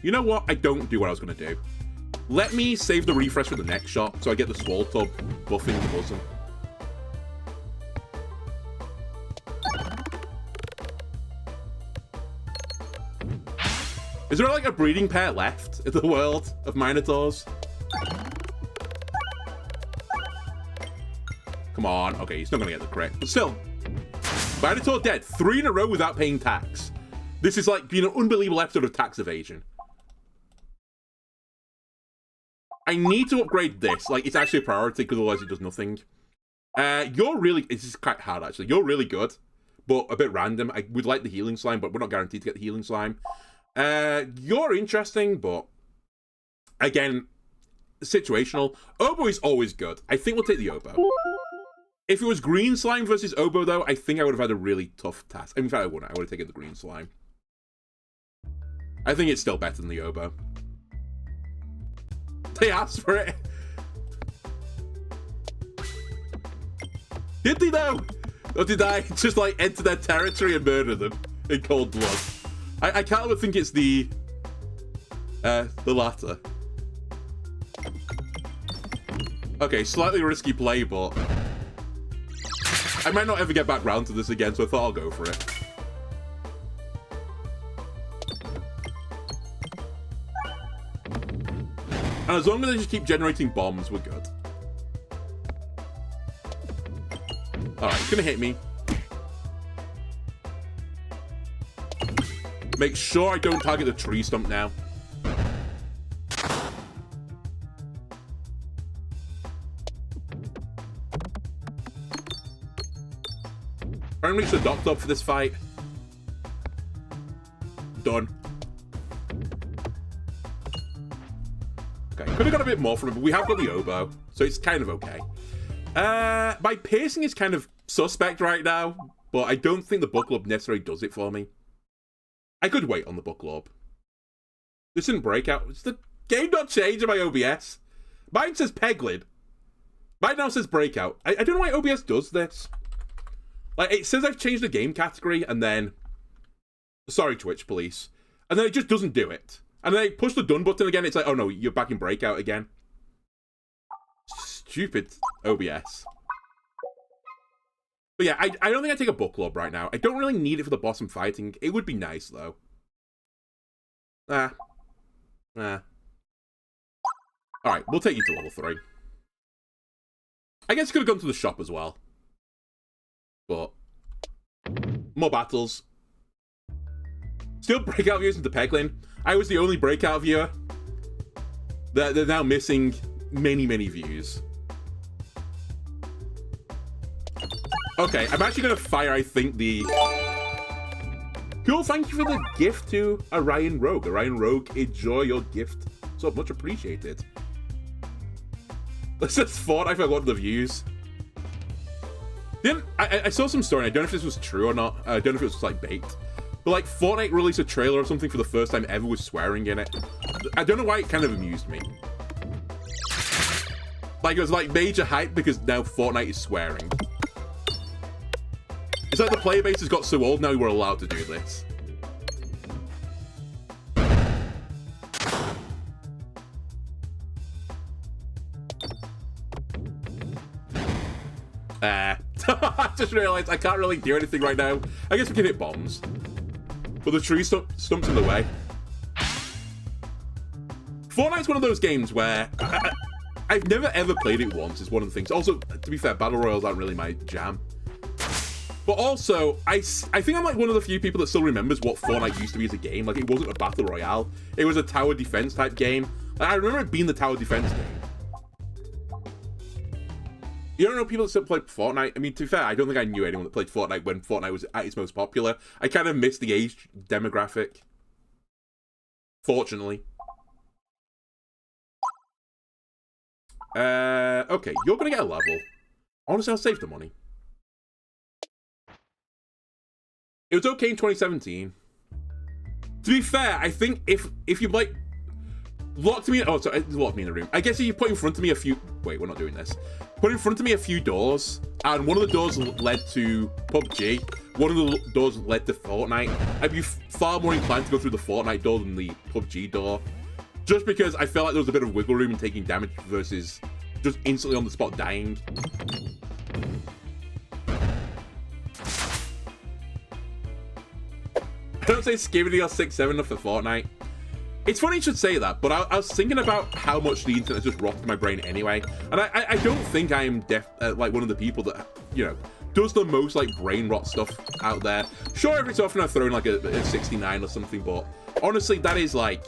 You know what? I don't do what I was going to do. Let me save the refresh for the next shot, so I get the Swole Tub buffing the bosom. Is there like a breeding pair left in the world of Minotaurs? Come on. Okay, he's not going to get the crit. But still, Minotaur dead. 3 in a row without paying tax. This is like being an unbelievable episode of tax evasion. I need to upgrade this. Like, it's actually a priority because otherwise it does nothing. You're really... This is quite hard, actually. You're really good, but a bit random. I would like the Healing Slime, but we're not guaranteed to get the Healing Slime. You're interesting, but... Again, situational. Oboe is always good. I think we'll take the Oboe. If it was Green Slime versus Oboe, though, I think I would have had a really tough task. I mean, in fact, I wouldn't. I would have taken the Green Slime. I think it's still better than the Oboe. They asked for it. Did they, though? Or did I just, like, enter their territory and murder them in cold blood? I can't even think it's the latter. Okay, slightly risky play, but... I might not ever get back round to this again, so I thought I'll go for it. And as long as I just keep generating bombs, we're good. Alright, it's gonna hit me. Make sure I don't target the tree stump now. Try and reach the doctor for this fight. Done. Okay, could have got a bit more from him, but we have got the oboe, so it's kind of okay. My pacing is kind of suspect right now, but I don't think the book club necessarily does it for me. I could wait on the book club. This didn't break out. It's the game not changing my OBS. Mine says Peglin. Mine now says breakout. I don't know why OBS does this. Like, it says I've changed the game category, and then... Sorry, Twitch police. And then it just doesn't do it. And then I push the done button again, it's like, oh no, you're back in breakout again. Stupid OBS. But yeah, I don't think I take a book club right now. I don't really need it for the boss I'm fighting. It would be nice, though. Alright, we'll take you to level 3. I guess I could have gone to the shop as well. But more battles. Still breakout views into Peglin. I was the only breakout viewer. They're now missing many, many views. Okay, I'm actually going to fire, I think, the... Cool, thank you for the gift to Orion Rogue. Orion Rogue, enjoy your gift. So much appreciated. Let's just thought I forgot the views. Then I saw some story, and I don't know if this was true or not. I don't know if it was like baked. But like Fortnite released a trailer or something for the first time ever with swearing in it. I don't know why it kind of amused me. Like it was like major hype because now Fortnite is swearing. It's like the player base has got so old now we're allowed to do this. I just realized I can't really do anything right now. I guess we can hit bombs. But the tree stumps in the way. Fortnite's one of those games where I've never ever played it once, is one of the things. Also, to be fair, Battle Royales aren't really my jam. But also, I think I'm like one of the few people that still remembers what Fortnite used to be as a game. Like, it wasn't a Battle Royale. It was a tower defense type game. Like, I remember it being the tower defense game. You don't know people that still played Fortnite? I mean, to be fair, I don't think I knew anyone that played Fortnite when Fortnite was at its most popular. I kind of missed the age demographic. Fortunately. Okay, you're gonna get a level. Honestly, I'll save the money. It was okay in 2017. To be fair, I think if you like locked me in, oh sorry, locked me in the room. I guess if you put in front of me a few, wait, we're not doing this. Put in front of me a few doors, and one of the doors led to PUBG, one of the doors led to Fortnite. I'd be far more inclined to go through the Fortnite door than the PUBG door, just because I felt like there was a bit of wiggle room in taking damage versus just instantly on the spot dying. I don't say Skibidi or 6-7 enough for Fortnite. It's funny you should say that, but I was thinking about how much the internet just rotted my brain anyway, and I don't think I am like one of the people that, you know, does the most like brain rot stuff out there. Sure, every so often I throw in like a 69 or something, but honestly, that is like,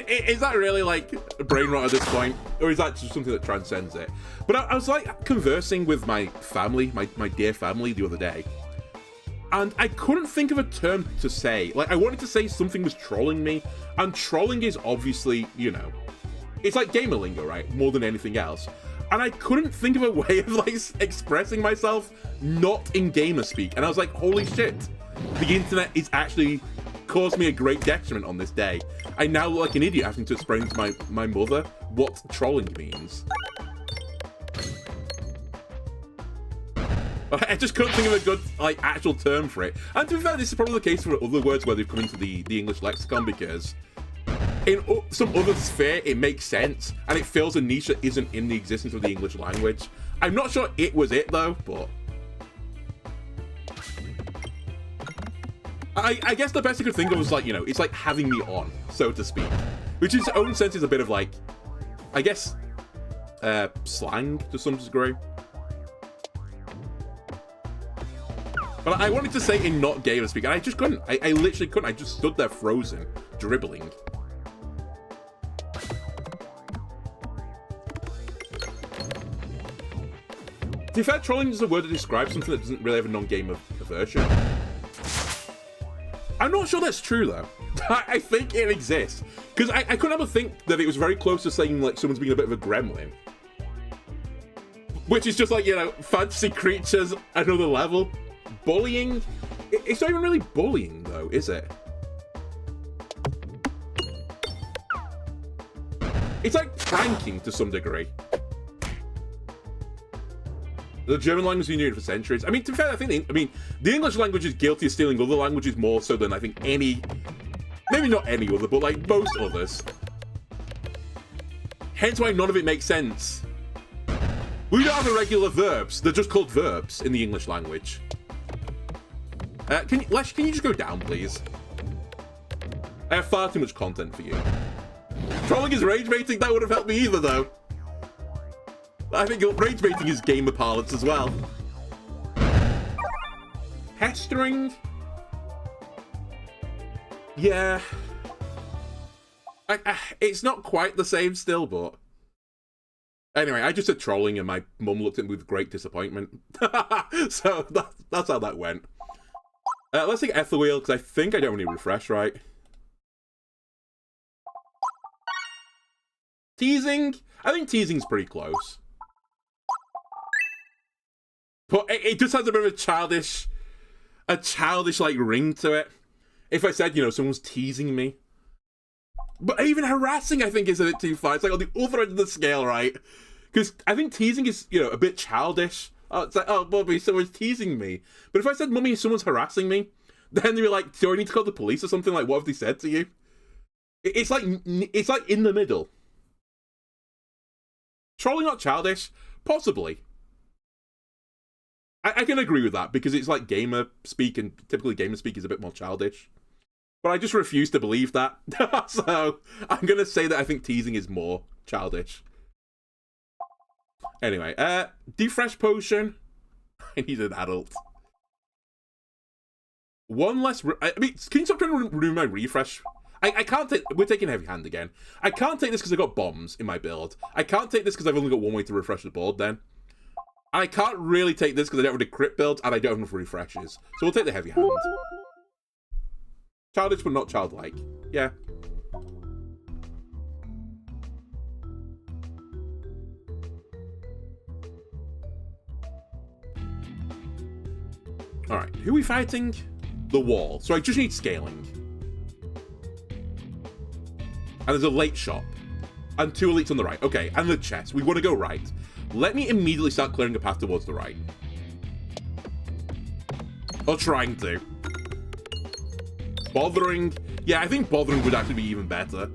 is that really like brain rot at this point, or is that just something that transcends it? But I was like conversing with my family, my dear family, the other day. And I couldn't think of a term to say. Like, I wanted to say something was trolling me. And trolling is obviously, you know, it's like gamer lingo, right? More than anything else. And I couldn't think of a way of, like, expressing myself not in gamer speak. And I was like, holy shit. The internet is actually caused me a great detriment on this day. I now look like an idiot having to explain to my mother what trolling means. I just couldn't think of a good, like, actual term for it. And to be fair, this is probably the case for other words where they've come into the English lexicon, because in some other sphere, it makes sense, and it fills a niche that isn't in the existence of the English language. I'm not sure it was it, though, but... I guess the best I could think of was, like, you know, it's like having me on, so to speak. Which in its own sense is a bit of, like, I guess, slang to some degree. But I wanted to say in not gamer speak, and I just couldn't. I literally couldn't. I just stood there frozen, dribbling. To be fair, trolling is a word that describes something that doesn't really have a non-gamer version. I'm not sure that's true, though. I think it exists. Because I couldn't ever think that it was very close to saying, like, someone's being a bit of a gremlin. Which is just like, you know, fantasy creatures, another level. Bullying? It's not even really bullying, though, is it? It's like pranking to some degree. The German language has been used for centuries. I mean, to be fair, I think the English language is guilty of stealing other languages more so than I think any, maybe not any other, but like most others. Hence why none of it makes sense. We don't have irregular verbs. They're just called verbs in the English language. Lesh, can you just go down, please? I have far too much content for you. Trolling is rage baiting. That would have helped me either, though. I think rage baiting is gamer parlance as well. Pestering? Yeah. It's not quite the same still, but... Anyway, I just said trolling and my mum looked at me with great disappointment. So that's how that went. Let's take Ethelwheel, because I think I don't really refresh, right? Teasing? I think teasing's pretty close. But it just has a bit of a childish like ring to it. If I said, you know, someone's teasing me. But even harassing, I think, is a bit too far. It's like on the other end of the scale, right? Because I think teasing is, you know, a bit childish. Oh, it's like, oh, Mummy, someone's teasing me. But if I said, Mummy, someone's harassing me, then they'd be like, do I need to call the police or something? Like, what have they said to you? It's like in the middle. Trolling not childish? Possibly. I can agree with that, because it's like gamer speak, and typically gamer speak is a bit more childish. But I just refuse to believe that. So, I'm going to say that I think teasing is more childish. Anyway, defresh potion. I need an adult. One less... I mean, can you stop trying to remove my refresh? I can't take... We're taking heavy hand again. I can't take this because I got bombs in my build. I can't take this because I've only got one way to refresh the board then. I can't really take this because I don't have any crit builds and I don't have enough refreshes. So we'll take the heavy hand. Childish but not childlike. Yeah. Alright, who are we fighting? The wall. So I just need scaling. And there's a late shop. And 2 elites on the right. Okay, and the chest. We want to go right. Let me immediately start clearing a path towards the right. Or trying to. Bothering. Yeah, I think bothering would actually be even better.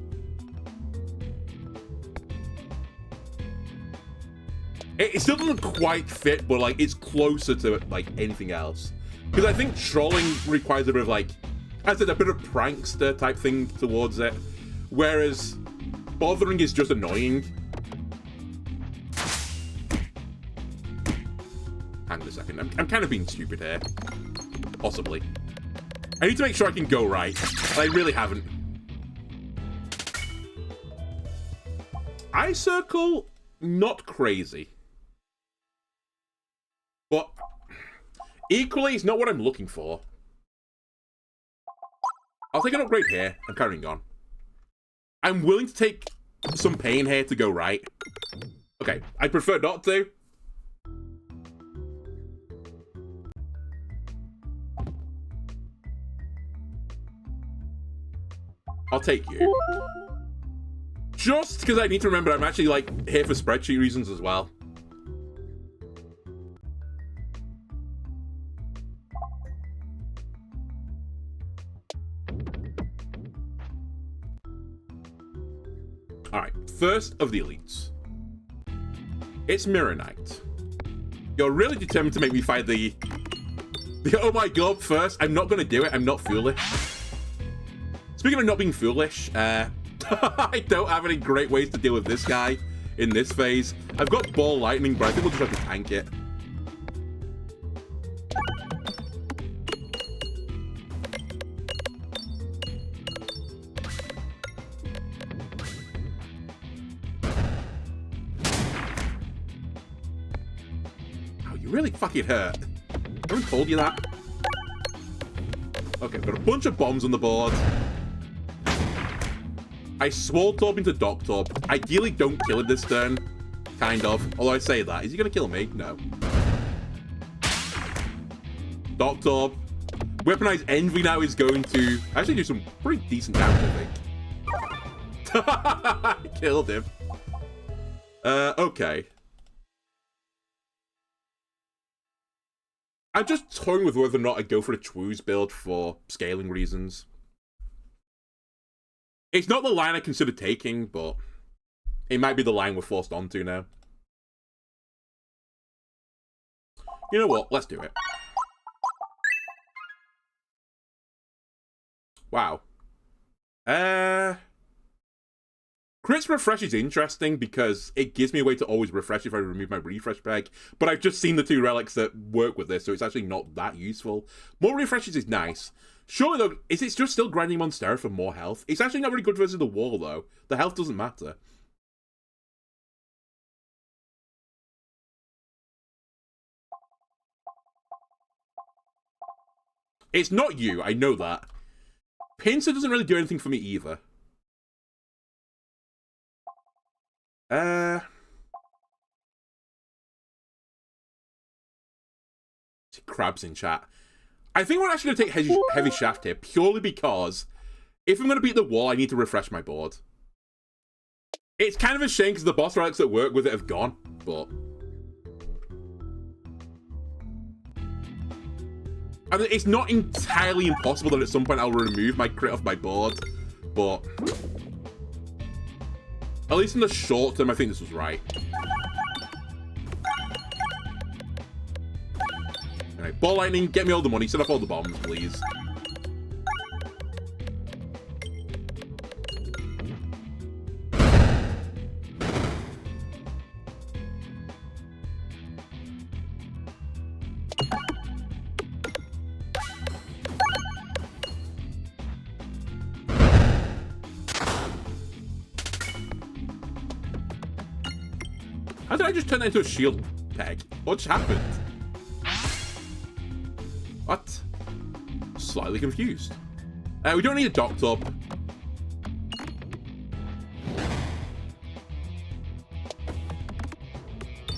It still doesn't quite fit, but like it's closer to like anything else. Because I think trolling requires a bit of like, as I said, a bit of prankster type thing towards it. Whereas bothering is just annoying. Hang on a second. I'm kind of being stupid here. Possibly. I need to make sure I can go right. But I really haven't. Eye circle, not crazy. But equally, it's not what I'm looking for. I'll take an upgrade here. I'm carrying on. I'm willing to take some pain here to go right. Okay, I prefer not to. I'll take you. Just because I need to remember I'm actually, like, here for spreadsheet reasons as well. Alright, first of the elites. It's Mirror Knight. You're really determined to make me fight the oh my god first. I'm not going to do it. I'm not foolish. Speaking of not being foolish, I don't have any great ways to deal with this guy in this phase. I've got Ball Lightning, but I think we'll just have to tank it. really fucking hurt. I haven't told you that. Okay, I've got a bunch of bombs on the board. I Swaltorb into Doctorb. Ideally, don't kill him this turn. Kind of. Although I say that. Is he going to kill me? No. Doctorb. Weaponized Envy now is going to actually do some pretty decent damage, I think. Killed him. Okay. I'm just toying with whether or not I go for a Chwoo's build for scaling reasons. It's not the line I consider taking, but it might be the line we're forced onto now. You know what? Let's do it. Wow. Crits Refresh is interesting because it gives me a way to always refresh if I remove my refresh peg, but I've just seen the two relics that work with this, so it's actually not that useful. More refreshes is nice. Surely though, is it just still grinding Monstera for more health? It's actually not very good versus the wall though. The health doesn't matter. It's not you, I know that. Pinsir doesn't really do anything for me either. Crabs in chat. I think we're actually going to take heavy Shaft here, purely because if I'm going to beat the wall, I need to refresh my board. It's kind of a shame because the boss relics that work with it have gone, but... I mean, it's not entirely impossible that at some point I'll remove my crit off my board, but... At least in the short term, I think this was right. Alright, Ball Lightning, get me all the money, set off all the bombs, please. How did I just turn that into a shield peg? What just happened? What? Slightly confused. We don't need a Doctorb.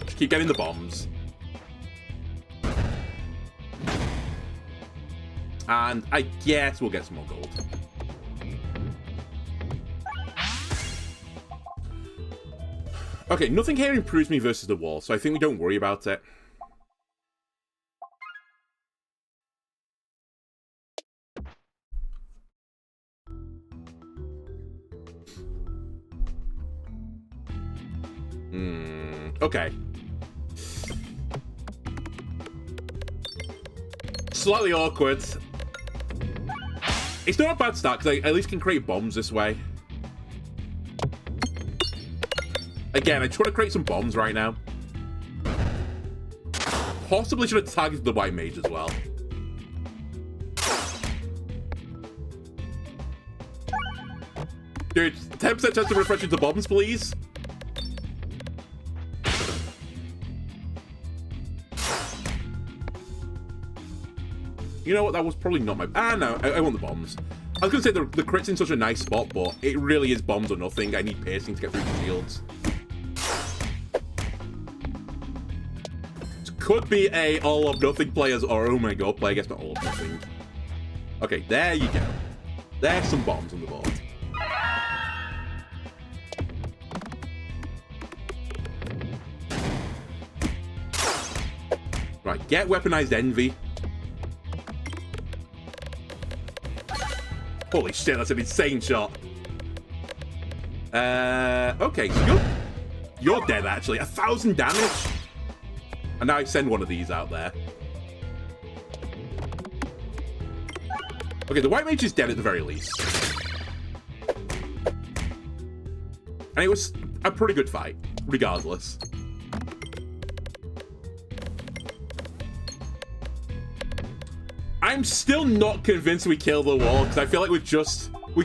Just keep getting the bombs. And I guess we'll get some more gold. Okay, nothing here improves me versus the wall, so I think we don't worry about it. Okay. Slightly awkward. It's not a bad start, because I at least can create bombs this way. Again, I just want to create some bombs right now. Possibly should have targeted the white mage as well. Dude, 10% chance to refresh into bombs, please. You know what? That was probably not my... no. I want the bombs. I was going to say the crit's in such a nice spot, but it really is bombs or nothing. I need piercing to get through the shields. This could be a all or nothing players or oh my god play. I guess not all or nothing. Okay, there you go. There's some bombs on the board. Right, get weaponized Envy. Holy shit, that's an insane shot. Okay, so you're dead, actually. 1,000 damage. And now I send one of these out there. Okay, the white mage is dead at the very least. And it was a pretty good fight, regardless. I'm still not convinced we kill the wall, because I feel like we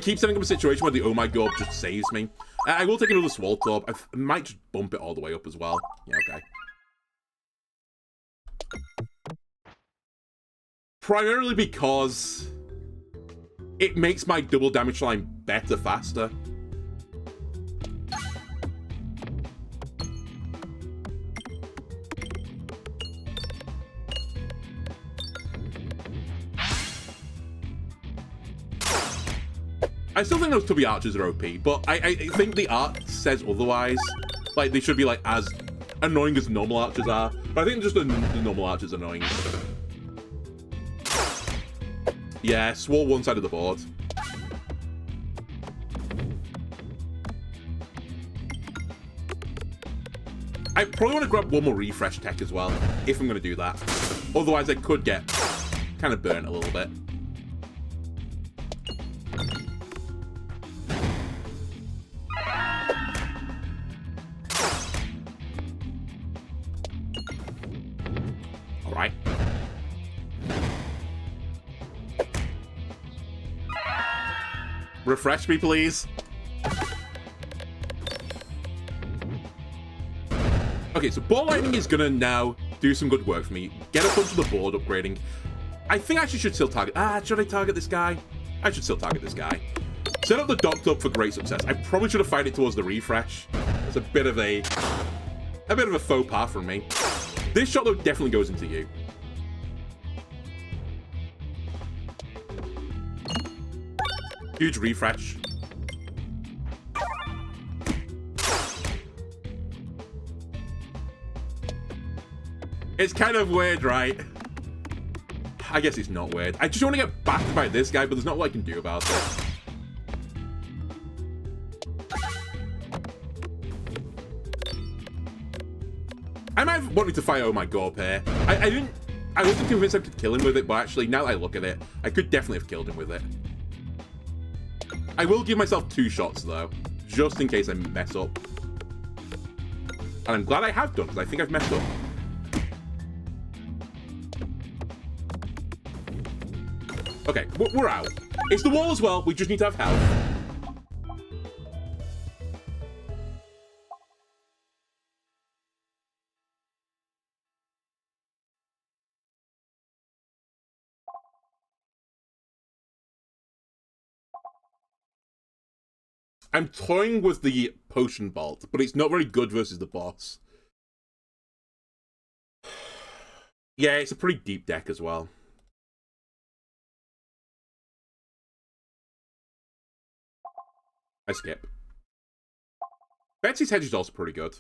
keep setting up a situation where the oh my god just saves me. I will take another Swaltorb. I might just bump it all the way up as well. Yeah, okay. Primarily because it makes my double damage line better faster. I still think those tubby archers are OP, but I think the art says otherwise. Like, they should be, like, as annoying as normal archers are. But I think just the normal archers are annoying. Yeah, swore one side of the board. I probably want to grab one more refresh tech as well, if I'm going to do that. Otherwise, I could get kind of burnt a little bit. Alright. Refresh me, please. Okay, so ball lightning is gonna now do some good work for me. Get a bunch of the board upgrading. I think I should still target... should I target this guy? I should still target this guy. Set up the doctor up for great success. I probably should have fired it towards the refresh. It's a bit of a faux pas from me. This shot, though, definitely goes into you. Huge refresh. It's kind of weird, right? I guess it's not weird. I just want to get backed by this guy, but there's not what I can do about it. I might have wanted to fire Oh My Gorb here. I wasn't convinced I could kill him with it, but actually, now that I look at it, I could definitely have killed him with it. I will give myself 2 shots, though, just in case I mess up. And I'm glad I have done, because I think I've messed up. Okay, we're out. It's the wall as well, we just need to have health. I'm toying with the potion bolt, but it's not very good versus the boss. Yeah, it's a pretty deep deck as well. I skip. Betsy's Hedge is also pretty good.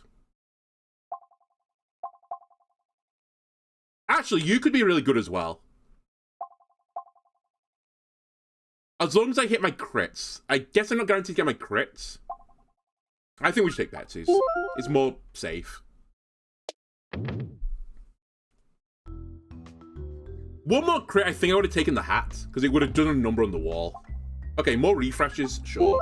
Actually, you could be really good as well. As long as I hit my crits. I guess I'm not guaranteed to get my crits. I think we should take Betsy's. It's more safe. One more crit, I think I would have taken the hat, because it would have done a number on the wall. Okay, more refreshes, sure.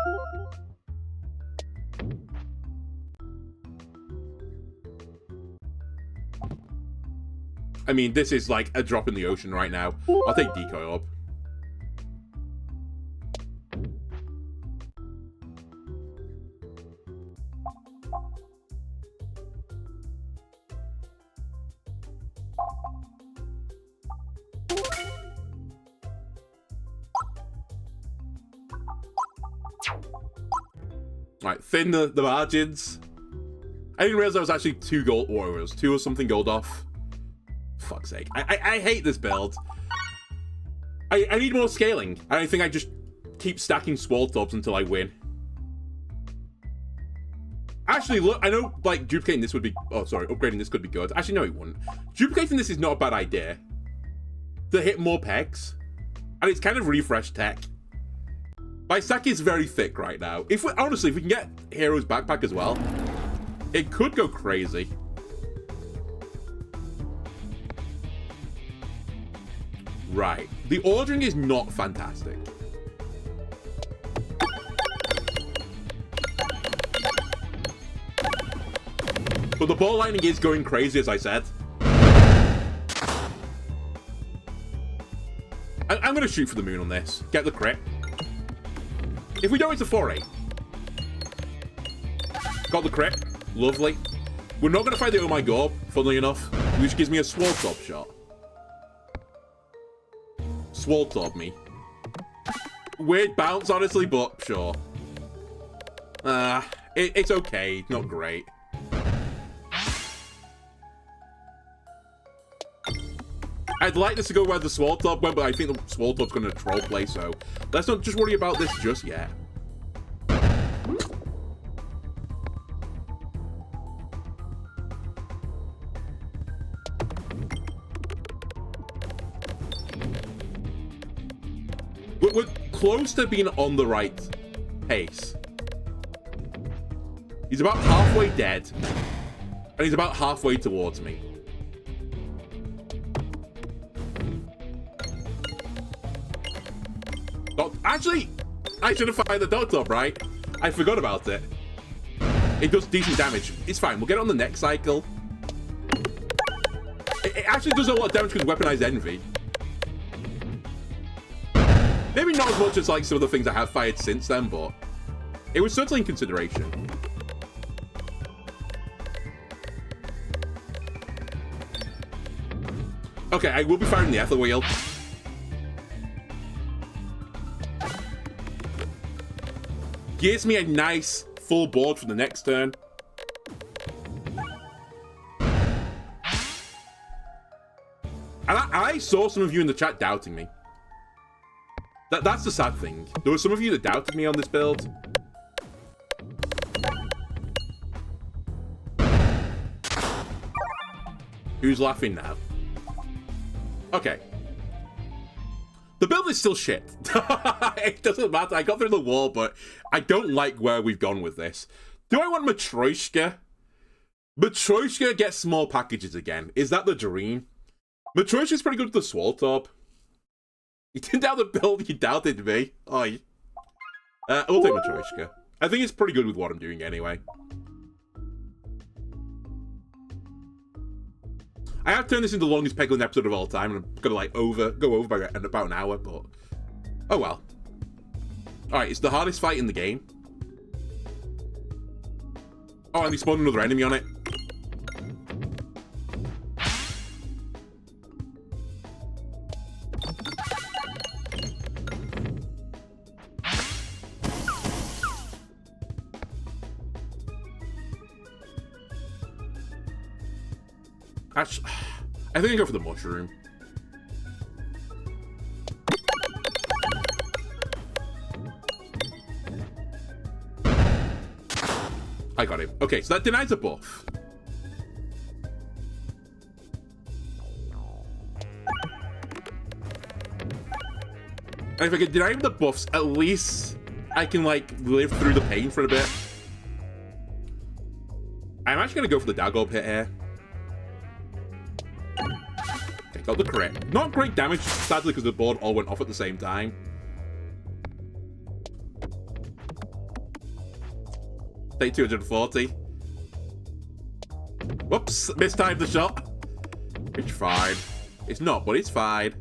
I mean, this is like a drop in the ocean right now. I'll take Decoy Orb. Right, thin the margins. I didn't realize I was actually 2 gold, or it was 2 or something gold off. Fuck's sake. I hate this build. I need more scaling. And I think I just keep stacking Swole Tubs until I win. Actually, look, I know, like, duplicating this would be... Oh, sorry, upgrading this could be good. Actually, no, it wouldn't. Duplicating this is not a bad idea. To hit more pegs. And it's kind of refresh tech. My stack is very thick right now. Honestly, if we can get Hero's Backpack as well, it could go crazy. Right. The ordering is not fantastic. But the ball lightning is going crazy, as I said. I'm going to shoot for the moon on this. Get the crit. If we don't, it's a 4-8. Got the crit. Lovely. We're not going to fight the Oh My Gorb, funnily enough, which gives me a Sword Top shot. Swaltorb me. Weird bounce, honestly, but sure. It's okay. Not great. I'd like this to go where the Swaltorb went, but I think the Swaltorb's going to troll play, so let's not just worry about this just yet. We're close to being on the right pace. He's about halfway dead, and he's about halfway towards me. Actually, I should have fired the Doctorb, right? I forgot about it. It does decent damage. It's fine. We'll get it on the next cycle. It actually does a lot of damage because Weaponized Envy. Maybe not as much as like some of the things I have fired since then, but it was certainly in consideration. Okay, I will be firing the Ether Wheel. Gives me a nice full board for the next turn. And I saw some of you in the chat doubting me. That's the sad thing. There were some of you that doubted me on this build. Who's laughing now? Okay. The build is still shit. It doesn't matter. I got through the wall, but I don't like where we've gone with this. Do I want Matryoshka? Matryoshka gets small packages again. Is that the dream? Matryoshka's pretty good with the Swaltorb. You didn't doubt the build, you doubted me. Oi. We'll take Matryoshka. I think it's pretty good with what I'm doing anyway. I have turned this into the longest Peglin episode of all time, and I'm gonna like go over by about an hour, but oh well. Alright, it's the hardest fight in the game. Oh, and he spawned another enemy on it. Actually, I think I go for the mushroom. I got him. Okay, so that denies a buff. And if I can deny him the buffs, at least I can, like, live through the pain for a bit. I'm actually going to go for the Dagob hit here. Okay, got the crit. Not great damage, sadly, because the board all went off at the same time. Take 240. Whoops, mistimed the shot. It's fine. It's not, but it's fine.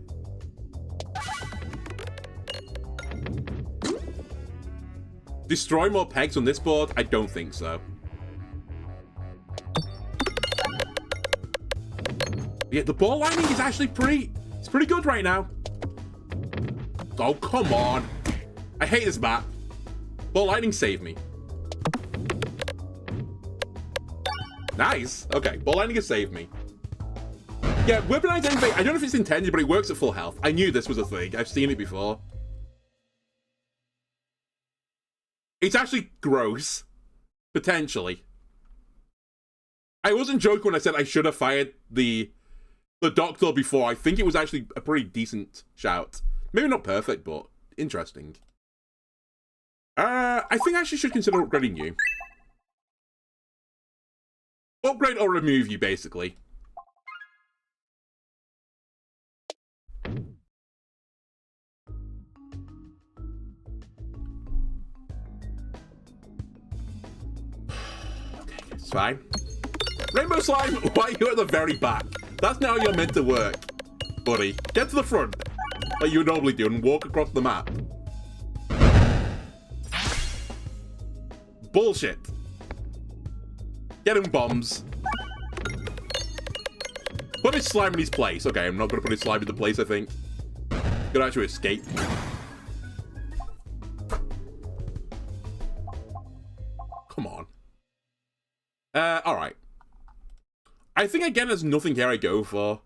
Destroy more pegs on this board? I don't think so. Yeah, the ball lining is actually it's pretty good right now. Oh, come on. I hate this map. Ball lightning saved me. Nice. Okay, ball lightning has saved me. Yeah, weaponized envy. I don't know if it's intended, but it works at full health. I knew this was a thing. I've seen it before. It's actually gross. Potentially. I wasn't joking when I said I should have fired the doctor before. I think it was actually a pretty decent shout. Maybe not perfect, but interesting. I think I actually should consider upgrading you. Upgrade or remove you, basically. Okay, it's fine. Rainbow Slime, why are you at the very back? That's not how you're meant to work, buddy. Get to the front, like you would normally do, and walk across the map. Bullshit. Get him bombs. Put his slime in his place. Okay, I'm not going to put his slime in the place, I think. Gonna actually escape. Come on. Alright. I think, again, there's nothing here I go for.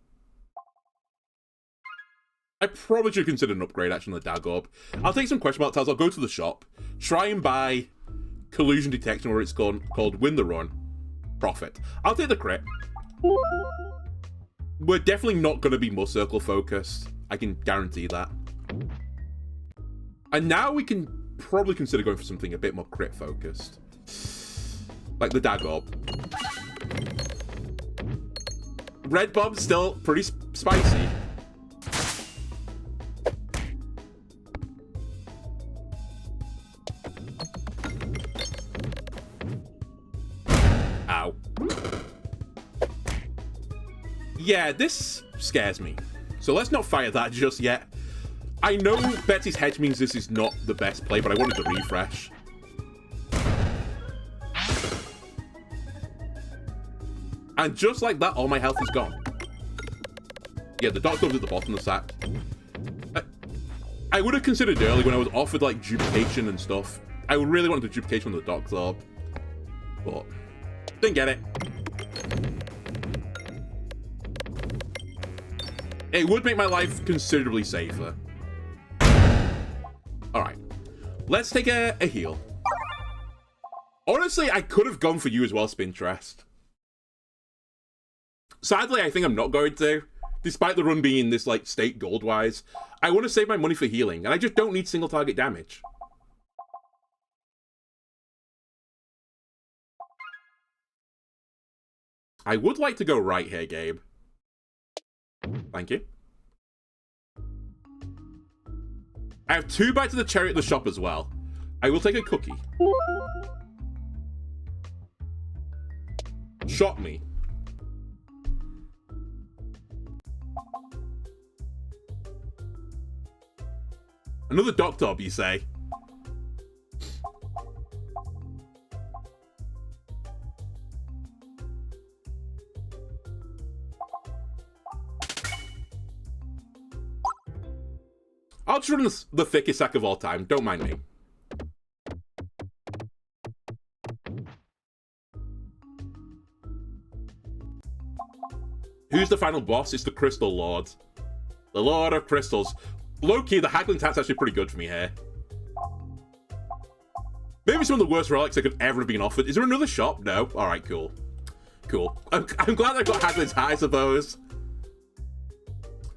I probably should consider an upgrade, actually, on the Dag Orb. I'll take some question mark tiles, I'll go to the shop, try and buy collusion detection, where it's called Win the Run, profit. I'll take the crit. We're definitely not going to be Must Circle focused. I can guarantee that. And now we can probably consider going for something a bit more crit focused. Like the Dag Orb. Red Bomb's still pretty spicy. Ow. Yeah, this scares me. So let's not fire that just yet. I know Betsy's Hedge means this is not the best play, but I wanted to refresh. And just like that, all my health is gone. Yeah, the Doctor was at the bottom of the sack. I would have considered earlier when I was offered, like, duplication and stuff. I really wanted the duplication on the Doctor Orb. But didn't get it. It would make my life considerably safer. Alright. Let's take a heal. Honestly, I could have gone for you as well, Spintress. Sadly, I think I'm not going to. Despite the run being in this, like, state gold-wise. I want to save my money for healing, and I just don't need single target damage. I would like to go right here, Gabe. Thank you. I have 2 bites of the cherry at the shop as well. I will take a cookie. Shot me. Another Doctor Orb, you say? I'll just run the thickest sack of all time. Don't mind me. Who's the final boss? It's the Crystal Lord. The Lord of Crystals. Low-key, the haggling tat's actually pretty good for me here. Maybe some of the worst relics I could ever have been offered. Is there another shop? No? Alright, cool. Cool. I'm glad I got haggling tat, I suppose.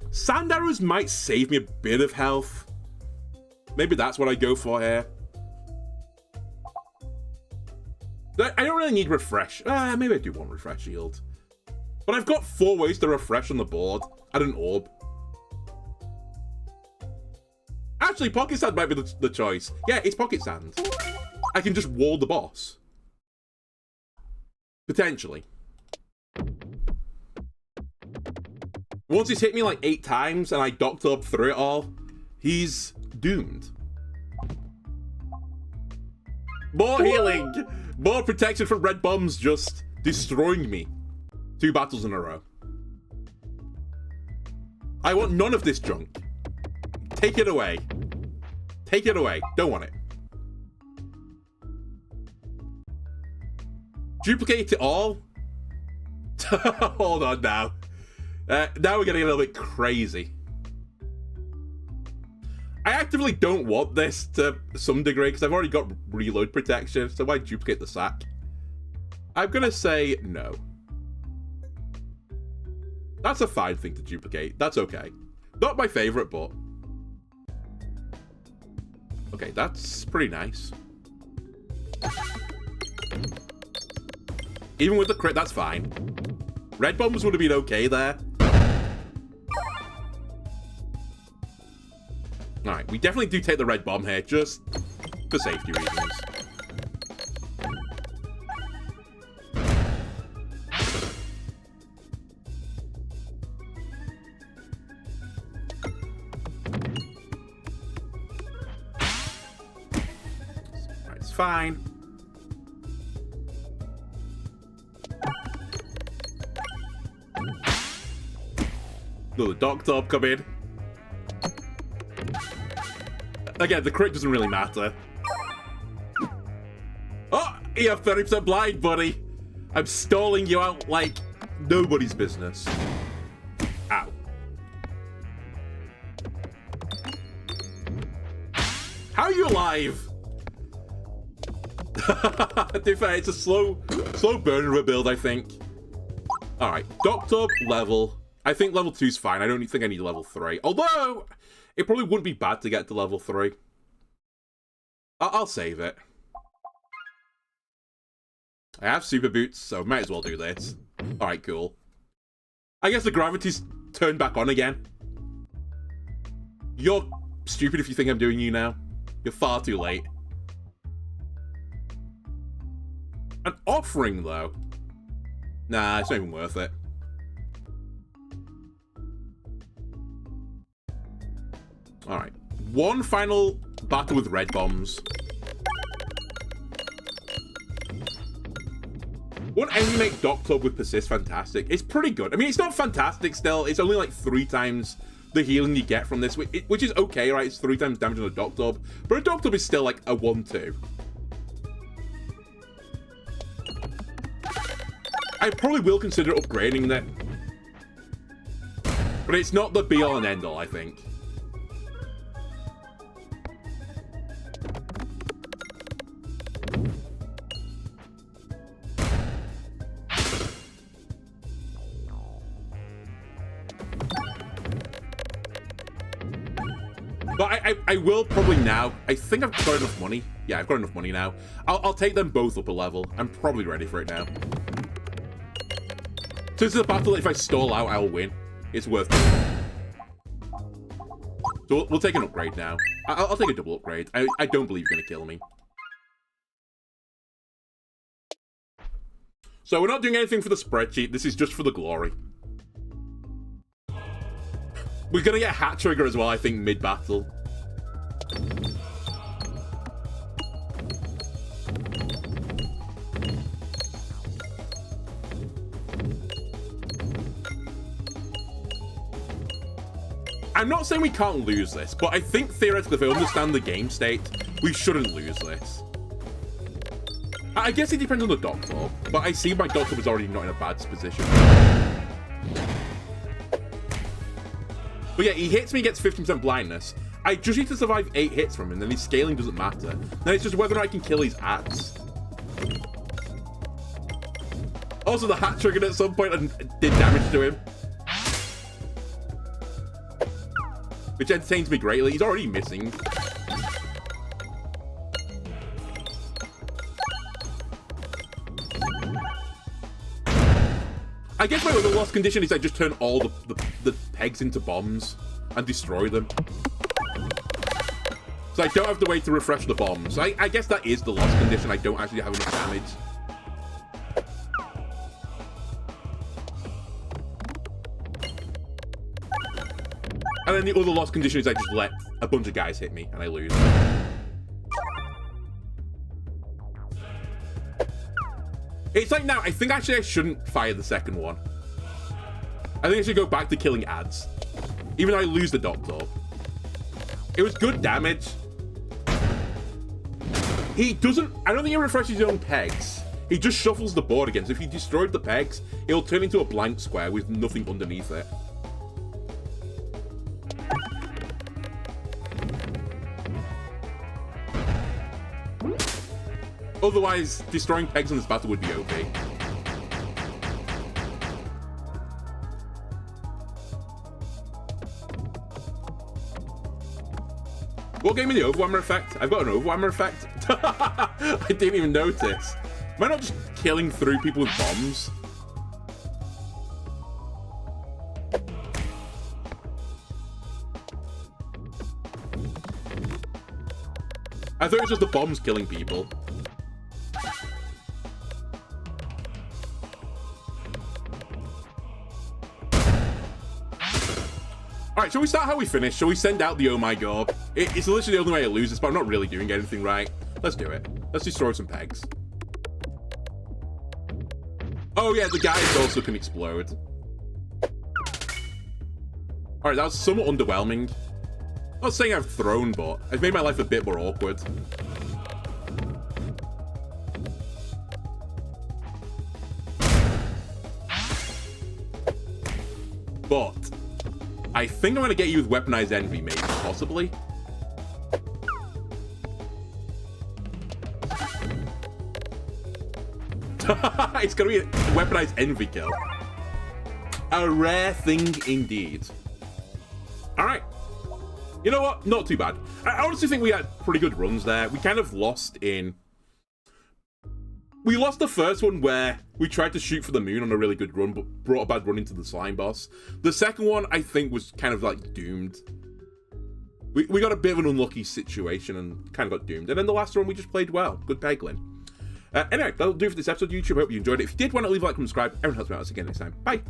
Sand arrows might save me a bit of health. Maybe that's what I go for here. I don't really need refresh. Maybe I do want refresh shield. But I've got 4 ways to refresh on the board. And an orb. Actually, Pocket Sand might be the choice. Yeah, it's Pocket Sand. I can just wall the boss. Potentially. Once he's hit me like 8 times and I Doctor Orb through it all, he's doomed. More healing! More protection from red bombs just destroying me. 2 battles in a row. I want none of this junk. Take it away. Take it away. Don't want it. Duplicate it all? Hold on now. Now we're getting a little bit crazy. I actively don't want this to some degree because I've already got reload protection, so why duplicate the sack? I'm gonna say no. That's a fine thing to duplicate. That's okay. Not my favorite, but... Okay, that's pretty nice. Even with the crit, that's fine. Red bombs would have been okay there. Alright, we definitely do take the red bomb here, just for safety reasons. Alright, it's fine. No, the Doctor Orb come in. Again, the crit doesn't really matter. Oh, you have 30% blind, buddy. I'm stalling you out like nobody's business. Ow. How are you alive? To be fair, it's a slow burner build, I think. Alright, Doctor level. I think level 2's fine. I don't think I need level 3. Although, it probably wouldn't be bad to get to level 3. I'll save it. I have super boots, so might as well do this. Alright, cool. I guess the gravity's turned back on again. You're stupid if you think I'm doing you now. You're far too late. An offering, though? Nah, it's not even worth it. Alright. One final battle with red bombs. Won't enemy make Doctor with Persist fantastic? It's pretty good. I mean, it's not fantastic still. It's only like 3 times the healing you get from this, which is okay, right? It's 3 times damage on a Doctor. But a Doctor is still like a 1-2. I probably will consider upgrading that. But it's not the be-all and end-all, I think. But I will probably now. I think I've got enough money. Yeah, I've got enough money now. I'll take them both up a level. I'm probably ready for it now. So this is a battle that if I stall out, I'll win. It's worth it. So we'll take an upgrade now. I'll take a double upgrade. I don't believe you're going to kill me. So we're not doing anything for the spreadsheet. This is just for the glory. We're going to get a hat trigger as well, I think, mid-battle. I'm not saying we can't lose this, but I think theoretically, if I understand the game state, we shouldn't lose this. I guess it depends on the Doctor, but I see my Doctor was already not in a bad position. But yeah, he hits me, gets 15% blindness. I just need to survive 8 hits from him, then his scaling doesn't matter. Then it's just whether I can kill his ads. Also, the hat triggered at some point and did damage to him. Which entertains me greatly. He's already missing. I guess my other lost condition is I just turn all the pegs into bombs and destroy them. So I don't have to wait to refresh the bombs. I guess that is the lost condition. I don't actually have enough damage. And then the other lost condition is I just let a bunch of guys hit me and I lose. It's like now, I think actually I shouldn't fire the second one. I think I should go back to killing ads. Even though I lose the Doctor. It was good damage. He doesn't, I don't think he refreshes his own pegs. He just shuffles the board again. So if he destroyed the pegs, it'll turn into a blank square with nothing underneath it. Otherwise, destroying pegs in this battle would be OP. What gave me the overwhammer effect? I've got an overwhammer effect? I didn't even notice. Am I not just killing through people with bombs? I thought it was just the bombs killing people. Alright, shall we start how we finish? Shall we send out the oh my god? It's literally the only way I lose this, but I'm not really doing anything right. Let's do it. Let's destroy some pegs. Oh yeah, the guys also can explode. Alright, that was somewhat underwhelming. Not saying I've thrown, but it's made my life a bit more awkward. But I think I'm going to get you with Weaponized Envy, maybe, possibly. It's going to be a Weaponized Envy kill. A rare thing indeed. Alright. You know what? Not too bad. I honestly think we had pretty good runs there. We kind of lost in... We lost the first one where we tried to shoot for the moon on a really good run, but brought a bad run into the slime boss. The second one, I think, was kind of like doomed. We got a bit of an unlucky situation and kind of got doomed. And then the last one, we just played well. Good Peglin. Anyway, that'll do for this episode, YouTube. I hope you enjoyed it. If you did want to leave a like and subscribe, everyone helps me out. I'll see you again next time. Bye.